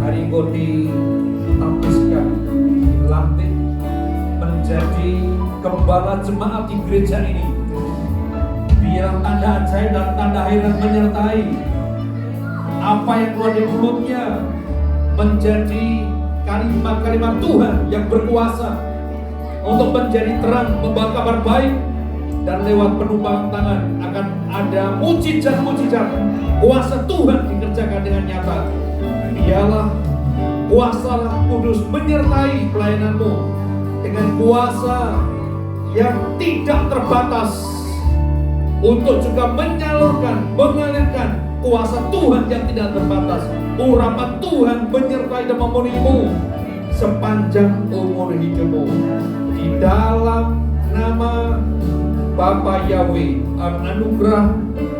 Hari ini ditampiskan, dilantik menjadi gembala jemaat di gereja ini. Biar tanda ajaib dan tanda heran menyertai. Apa yang keluar dari mulutnya menjadi kalimat-kalimat Tuhan yang berkuasa untuk menjadi terang, membawa kabar baik, dan lewat penumpangan tangan akan ada mujizat-mujizat kuasa Tuhan dikerjakan dengan nyata. Biarlah kuasalah Kudus menyertai pelayananmu dengan kuasa yang tidak terbatas untuk juga menyalurkan, mengalirkan kuasa Tuhan yang tidak terbatas. Urapan Tuhan menyertai dan memenuhimu sepanjang umur hidupmu. Di dalam nama Bapa Yahweh, anugerah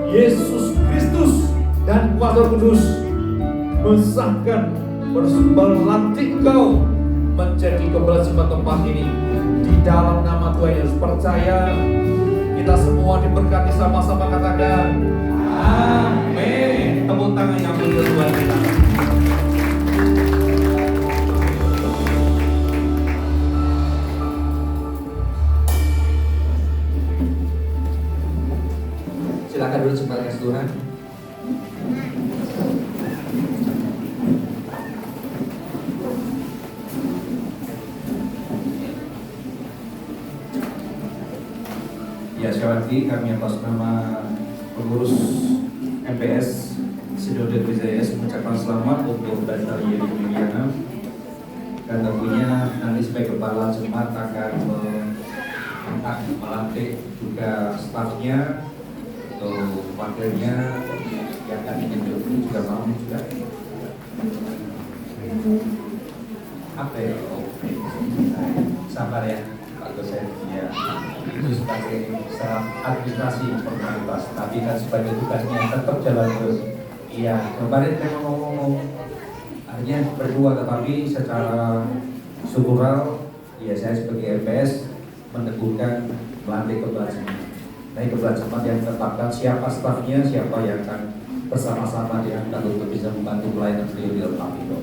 Yesus Kristus dan kuasa Kudus, mensahkan, melantik kau menjadi gembala jemaat tempat ini. Di dalam nama Tuhan Yesus, percaya kita semua diberkati, sama-sama katakan amin. Tepuk tangan yang berikan Tuhan kita. Silakan dulu sebagai Tuhan. Ya, sekali lagi kami atas nama pengurus MPS Sinode Gereja YS mengucapkan selamat untuk Pastor Yeri Meriana, dan tentunya nanti sebagai kepala jemaat akan melantik juga stafnya atau wakilnya yang akan ditunjuk juga mau juga apa ya? Oke, sabar ya Pak dosen ya. Itu sebagai secara administrasi formalitas, tapi kan sebagai tugasnya tetap jalan terus. Iya, kemarin saya ngomong hanya berdua, tetapi secara struktural ya saya sebagai LPS meneguhkan melantik kepala jemaat. Nah, kepala jemaat yang tetapkan siapa stafnya, siapa yang akan bersama-sama diangkat untuk bisa membantu pelayanan beliau di tempat itu.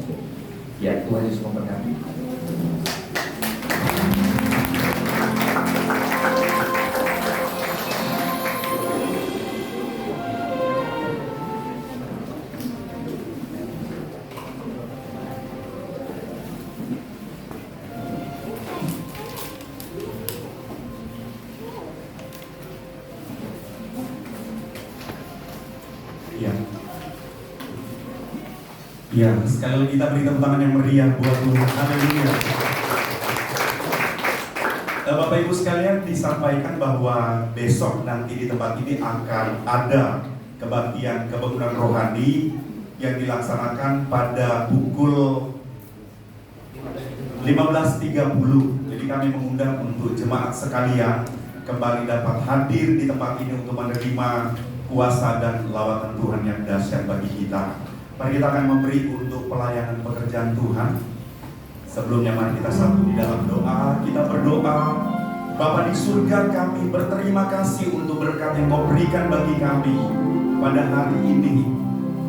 Ya, Tuhan Yesus memberkati. Ya, sekali lagi kita beri tepuk tangan yang meriah buat Tuhan. Haleluya. Bapak Ibu sekalian, disampaikan bahwa besok nanti di tempat ini akan ada kebaktian kebangunan rohani yang dilaksanakan pada pukul 15.30. Jadi kami mengundang untuk jemaat sekalian kembali dapat hadir di tempat ini untuk menerima kuasa dan lawatan Tuhan yang dahsyat bagi kita. Mari kita akan memberi untuk pelayanan pekerjaan Tuhan. Sebelumnya mari kita satu di dalam doa. Kita berdoa. Bapa di surga, kami berterima kasih untuk berkat yang kau berikan bagi kami pada hari ini.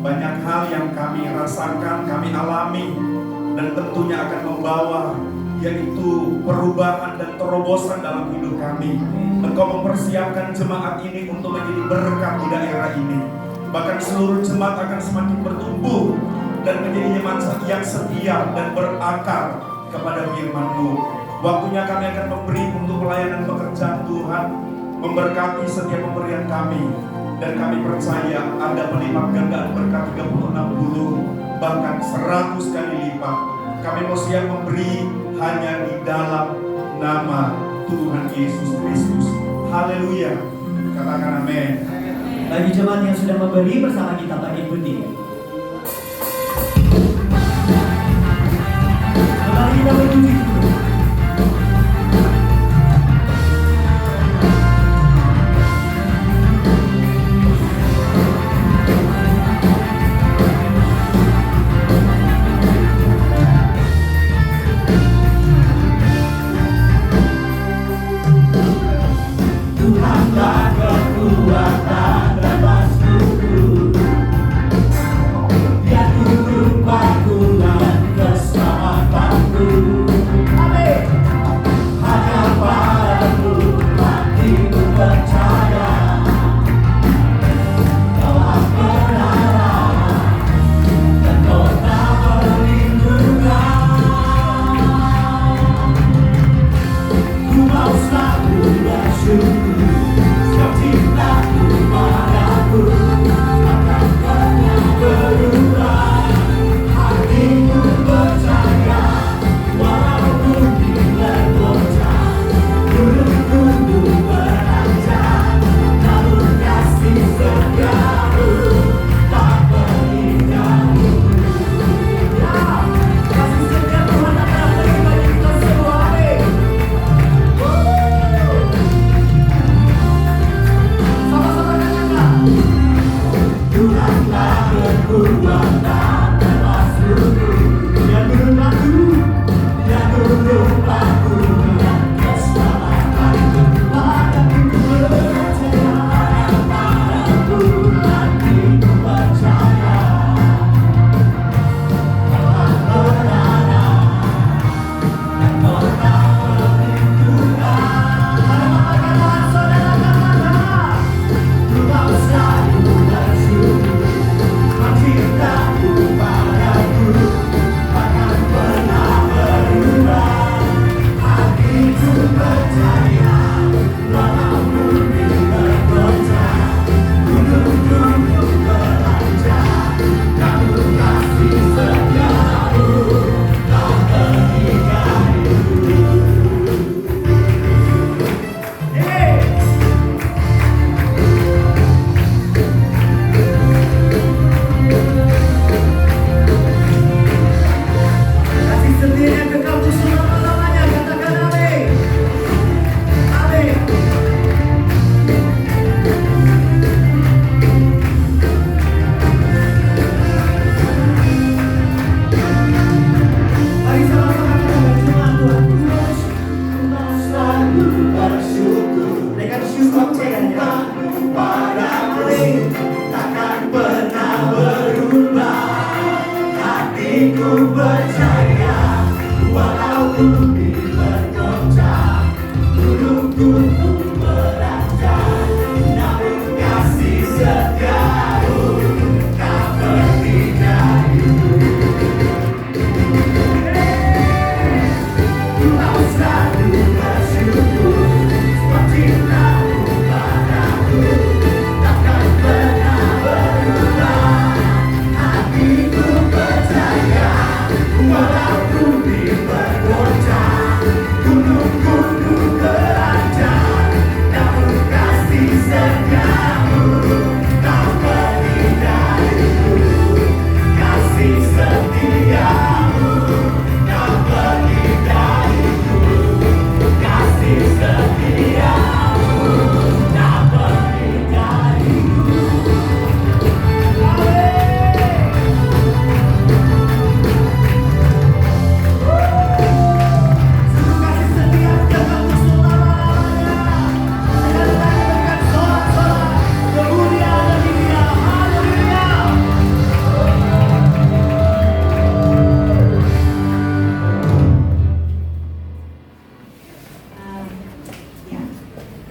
Banyak hal yang kami rasakan, kami alami, dan tentunya akan membawa yaitu perubahan dan terobosan dalam hidup kami. Engkau mempersiapkan jemaat ini untuk menjadi berkat di daerah ini. Bahkan seluruh jemaat akan semakin bertumbuh dan menjadi jemaat yang setia dan berakar kepada firman-Mu. Waktunya kami akan memberi untuk pelayanan pekerjaan Tuhan, memberkati setiap pemberian kami, dan kami percaya ada pelipat gandaan berkat 30, 60, bahkan 100 kali lipat. Kami mau siap memberi hanya di dalam nama Tuhan Yesus Kristus. Haleluya. Katakan amin. Bagi jemaat yang sudah memberi bersama kita bagi pundi. Mari kita berpuji.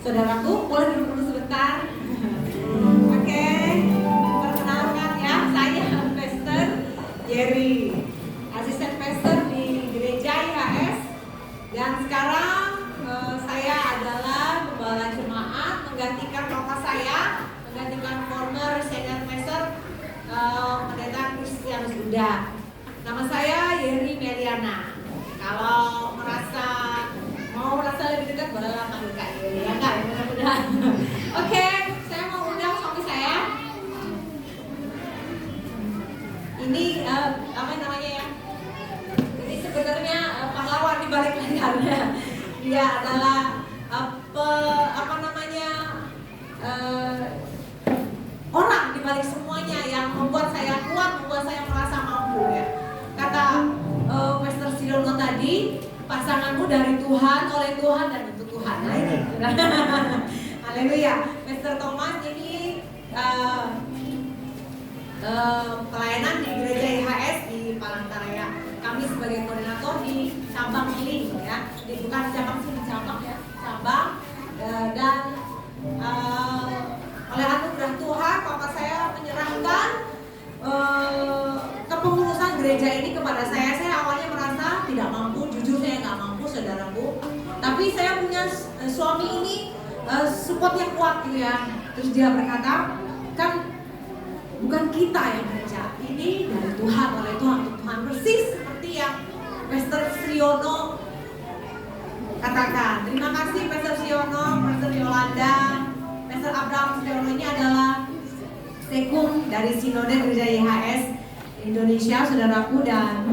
Saudaraku, boleh duduk dulu sebentar. Oke, perkenalkan ya, saya Pastor Jerry, asisten pastor di gereja IHS. Dan sekarang saya adalah gembala jemaat, menggantikan bapak saya, menggantikan former senior pastor pendeta Kristianus Buddha. Nama saya Yeri Meliana. Kalau mau merasa lebih dekat, bolehlah panggil Kak Yeri, ya Kak, mudah-mudahan. Oke, saya mau undang suami saya. Ini apa namanya ya? Ini sebenarnya pahlawan di balik layarnya. Dia adalah orang di balik semuanya yang membuat saya kuat, membuat saya merasa mampu ya. Kata Pastor Siono tadi, pasanganmu dari Tuhan, oleh Tuhan, dan untuk Tuhan. Nah ini, haleluya. Pastor Thomas ini pelayanan di gereja IHS di Palangkaraya. Kami sebagai koordinator di cabang Link ya, bukan cabang sih, di cabang ya, cabang. Dan oleh anugerah Tuhan, Papa saya menyerahkan kepengurusan gereja ini kepada saya. Saya awalnya merasa tidak mampu, jujur saya nggak mampu, saudaraku. Tapi saya punya suami ini support yang kuat gitu ya. Terus dia berkata, kan bukan kita yang bekerja, ini dari Tuhan, oleh Tuhan, untuk Tuhan. Persis seperti yang Pastor Siono katakan. Terima kasih Pastor Siono, Pastor Yolanda, Pastor Abraham Siono ini adalah sekung dari Sinode Gereja IHS Indonesia, saudaraku, dan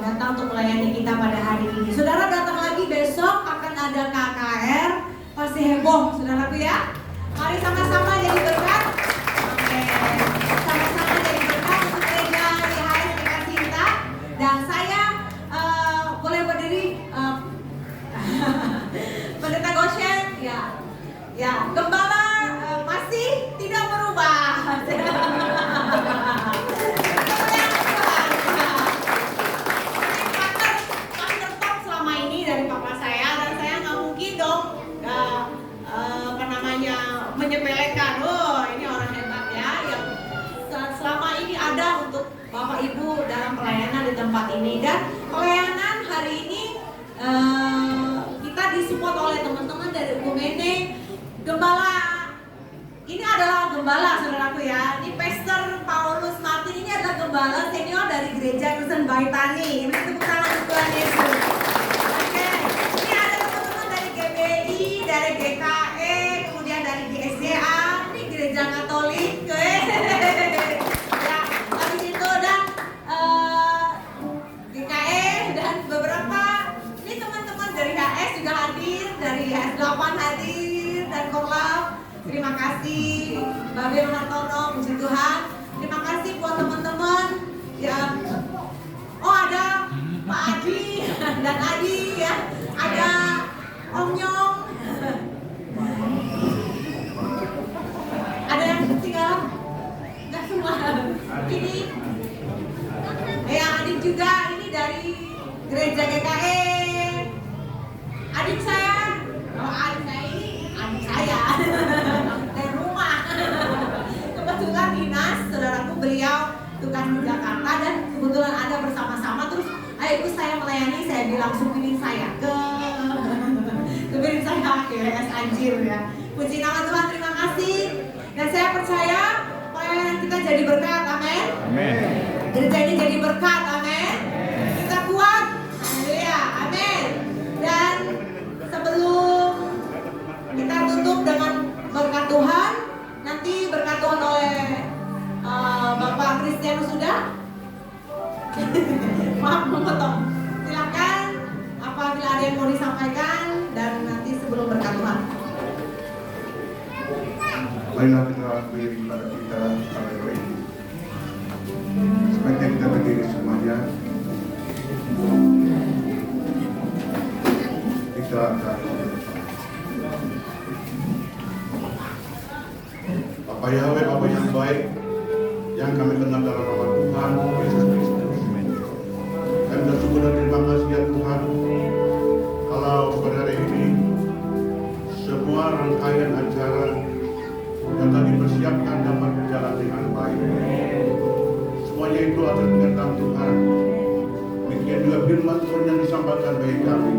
datang untuk melayani kita pada hari ini. Saudara datang lagi besok, akan ada KKR, pasti heboh, saudaraku ya. Mari sama-sama jadi berkat. Oke, sama-sama jadi berkat untuk gereja IHS dikasih kita. Dan saya boleh berdiri, Pendeta Goshen, ya, gembala masih tidak berubah. Menyepelekan, oh ini orang hebat ya, yang selama ini ada untuk Bapak Ibu dalam pelayanan di tempat ini. Dan pelayanan hari ini kita disupport oleh teman-teman dari Ukumene. Gembala ini adalah gembala, saudaraku ya. Ini Pastor Paulus Martin ini adalah gembala senior dari gereja Kristen Baitani. Ini tepuk tangan untuk Tuhan Yesus. Oke, ini ada teman-teman dari GBI, dari GKE, kemudian dari GSDA, ini gereja Katolik, ya, habis itu dan GKE dan beberapa ini teman-teman dari HS juga hadir, dari HS8 hadir, dan Korlap. Terima kasih Mbak Bel Martono, puji Tuhan. Terima kasih buat teman-teman yang ada Pak Adi dan Adi ya, ada Om Nyong. Ada yang ketinggalan? Enggak semua. Ini ya, Adik juga ini dari gereja GKE. langsung pilih saya ke pilih saya ke GWS Anjir ya. Puji nama Tuhan, terima kasih. Dan saya percaya pelayanan kita jadi berkat, amin. Amin. Gereja ini jadi berkat, amin. Kita kuat, haleluya, amin. Dan sebelum kita tutup dengan berkat Tuhan, nanti berkat Tuhan oleh Bapak Christian sudah. Maaf memotong. Silakan apabila ada yang mau disampaikan dan nanti sebelum berkat Tuhan. Marilah kita beri pada kita pada hari ini. Sebaiknya kita berdiri semuanya. Kita akan Bapak Yahweh, Bapa yang baik, yang kami kenal dalam nama Tuhan Yesus Kristus. Kami bersyukur dan terima kasih ya Tuhan, kalau pada hari ini semua rangkaian acara yang telah dipersiapkan dapat berjalan dengan baik. Semuanya itu atas kehendak Tuhan. Demikian juga firman Tuhan yang disampaikan bagi kami,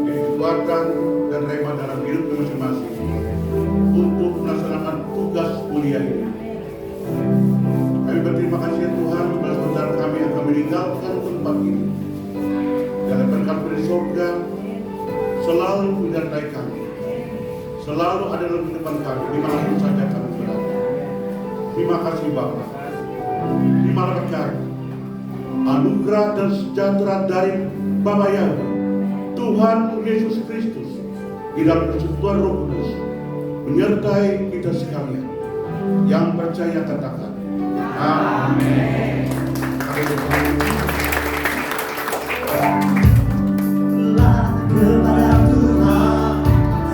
jadi kekuatan dan rema dalam hidup masing-masing untuk melaksanakan tugas mulia ini. Kami berterima kasih ya Tuhan kepada saudara kami yang kami meninggalkan tempat ini. Dan berkat dari surga selalu menyertai kami, selalu ada dalam kehidupan kami dimanapun saja kami berada. Terima kasih Bapa. Terima kasih anugerah dan sejahtera dari Bapa Yahweh, Tuhan Yesus Kristus, di dalam persekutuan Roh Kudus menyertai kita sekalian. Yang percaya katakan amin. Kepada Tuhan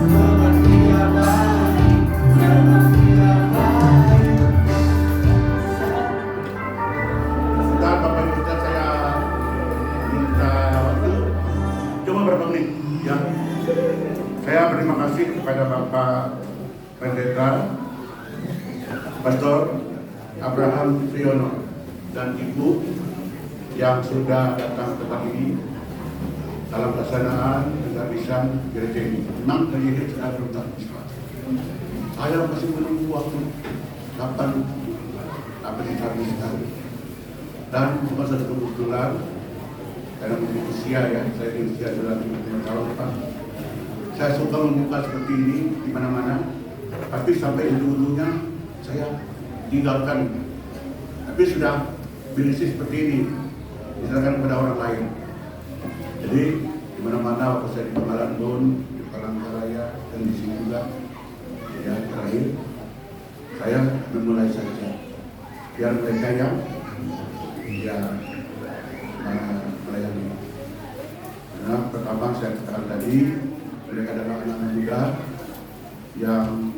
seperti apa, Sebentar Bapak Ibu saya minta waktu cuma berapa menit ya. Saya berterima kasih kepada Bapak Pendeta Pastor Abraham Priyono dan Ibu yang sudah datang ke tempat ini dalam pelaksanaan penghabisan gereja ini. Memang gereja sudah berubah. Saya masih menunggu waktu kapan dihabiskan. Dan cuma satu kebetulan karena mungkin usia ya, saya di usia sudah 55 tahun Pak. Saya suka membuka seperti ini di mana-mana, tapi sampai ujung-ujungnya saya tinggalkan. Tapi sudah berisi seperti ini, diserahkan kepada orang lain. Jadi di mana-mana waktu saya di Pangkalan di Palangkaraya dan di sini juga, ya terakhir saya memulai saja. Biar mereka yang melayani. Karena pertama saya katakan tadi, mereka adalah anak-anak muda yang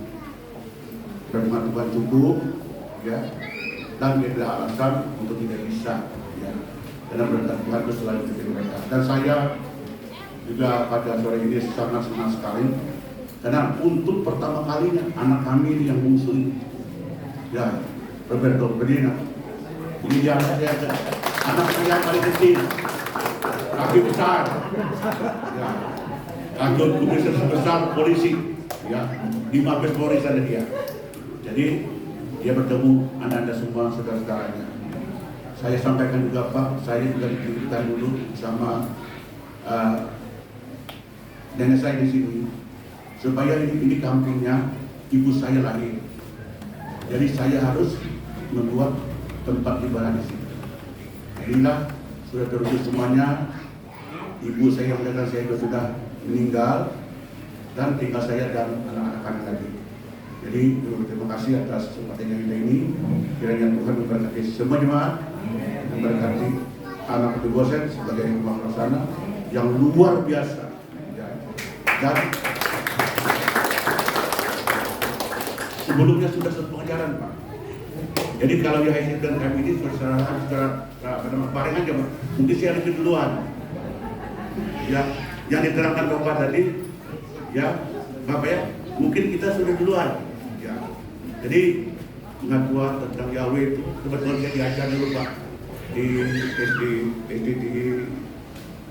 berpengetahuan cukup, ya, dan tidak ada alasan untuk tidak bisa, ya. Karena berkat Tuhan itu selalu di mereka. Dan saya juga pada sore ini sangat senang sekali, karena untuk pertama kalinya anak kami ini yang bungsu ini, ya, Roberto Medina. Ini dia anak saya paling kecil, kaki besar, ya, kantor komisaris besar polisi, ya, di Mabes Polri ada dia. Jadi dia bertemu anda semua saudara-saudaranya. Saya sampaikan juga Pak, saya juga dikirimkan dulu sama nenek saya di sini, supaya ini kampungnya ibu saya lahir. Jadi saya harus membuat tempat ibadah di sini. Inilah sudah terwujud semuanya. Ibu saya yang meninggal saya sudah meninggal, dan tinggal saya dan anak-anak kami lagi. Jadi terima kasih atas kesempatan yang indah ini. Kiranya Tuhan memberkati semua jemaat, memberkati anak kedua saya sebagai imam pelaksana yang luar biasa. Dan sebelumnya sudah satu pengajaran Pak. Jadi kalau di ICF dan kami ini secara bareng aja Pak. Mungkin saya lebih duluan. Ya, yang diterangkan Bapak tadi, ya Bapak ya, mungkin kita sudah duluan. Ya, jadi pengetahuan tentang Yahweh itu kebetulan saya diajar dulu Pak di SD di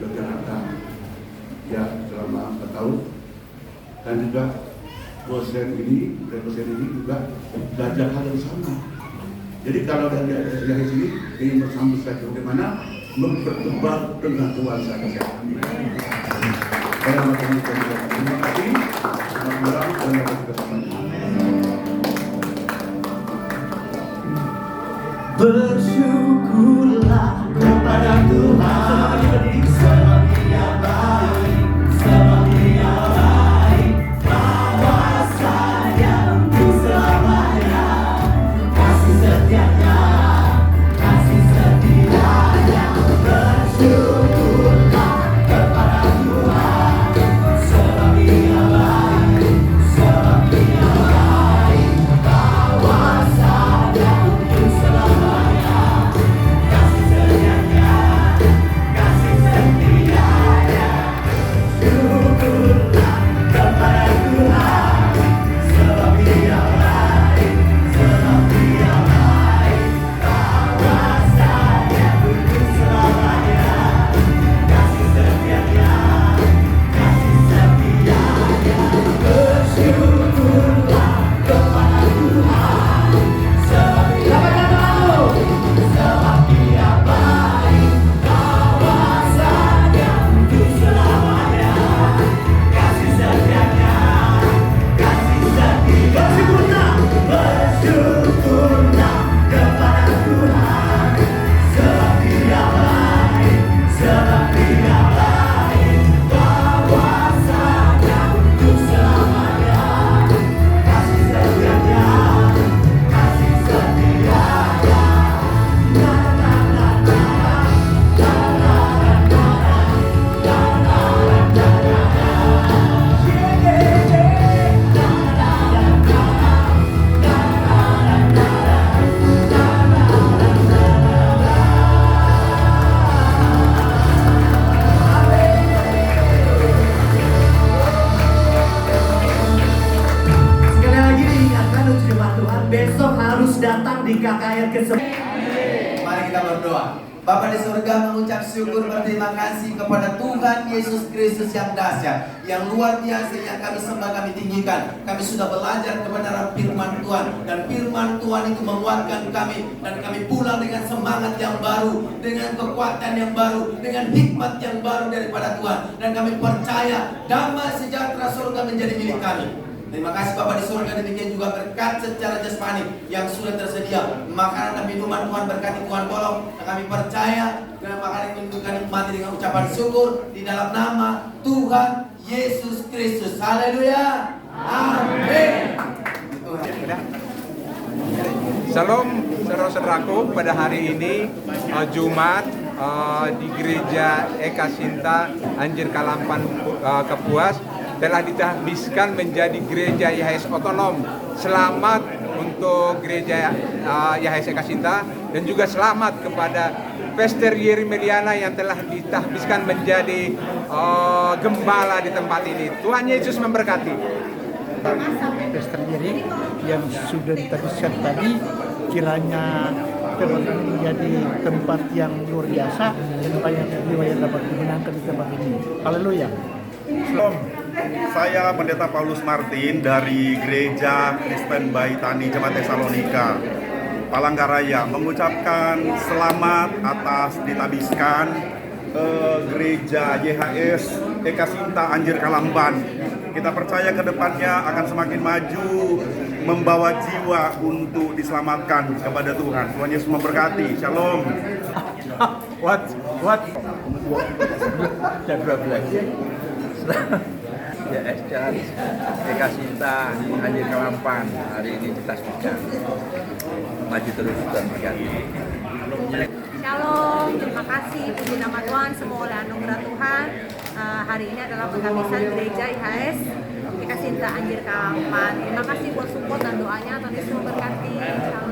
Yogyakarta. dan juga dosen ini juga belajar hal yang sama. Jadi kalau dari sini ingin bersambung saya bagaimana mempertebal pengetahuan saya. Terima kasih. Selamat malam dan bersama. Bersyukurlah kepada Tuhan sebab Dia baik, sebab Dia baik, bahwasanya untuk selamanya kasih setianya, kasih setianya. Bersyukurlah kepada Tuhan sebab Dia baik, sebab Dia baik, bahwasanya untuk selamanya kasih setianya, kasih setianya. Syukurlah kepada Tuhan sebab Dia baik, sebab Dia baik, bahwasanya untuk selamanya kasih setianya, kasih setianya. Bersyukurlah kepada Tuhan sebab Dia baik, sebab Dia baik, bahwasanya untuk selamanya kasih setianya, kasih setianya. Bersyukurlah kepada Tuhan sebab Dia baik, sebab Dia baik, bahwasanya untuk selamanya kasih setianya, kasih setianya. Sekali lagi diingatkan untuk jemaat Tuhan, besok harus datang di KKR ke-10. Mari kita berdoa. Bapa di surga, mengucap syukur berterima kasih kepada Tuhan Yesus Kristus yang dahsyat, yang luar biasa, yang kami sembah, kami tinggikan. Kami sudah belajar kebenaran firman Tuhan, dan firman Tuhan itu menguatkan kami, dan kami pulang dengan semangat yang baru, dengan kekuatan yang baru, dengan hikmat yang baru daripada Tuhan. Dan kami percaya damai sejahtera surga menjadi milik kami. Terima kasih Bapa di surga, demikian juga berkat secara jasmani yang sudah tersedia. Makanan dan minuman Tuhan berkati Tuhan tolong. Dan kami percaya dengan makanan yang kami nikmati dengan ucapan syukur di dalam nama Tuhan Yesus Kristus. Haleluya. Amin. Shalom saudara-saudaraku, pada hari ini Jumat di Gereja Eka Sinta Anjir Kalampan Kapuas telah ditahbiskan menjadi gereja YHS otonom. Selamat untuk gereja YHS Eka Sinta, dan juga selamat kepada Pastor Yeri Meliana yang telah ditahbiskan menjadi gembala di tempat ini. Tuhan Yesus memberkati. Pastor Yeri yang sudah ditahbiskan tadi, kiranya tempat ini menjadi tempat yang luar biasa dan banyak jiwa yang dapat dimenangkan di tempat ini. Haleluya. Shalom, saya Pendeta Paulus Martin dari Gereja Kristen Baitani Jemaat Tesalonika Palangkaraya mengucapkan selamat atas ditabiskan Gereja YHS Eka Sinta Anjir Kalamban. Kita percaya ke depannya akan semakin maju, membawa jiwa untuk diselamatkan kepada Tuhan. Tuhan Yesus memberkati. Shalom. What? Jam 12. Ya, Eka Sinta Anjir Kalampan hari ini ditasbihkan. Maju terus dan berganti. Shalom, terima kasih, puji nama Tuhan, semua oleh anugerah Tuhan. Hari ini adalah penghabisan gereja IHS Eka Sinta Anjir Kalampan. Terima kasih buat support dan doanya, Tuhan Yesus memberkati. Shalom.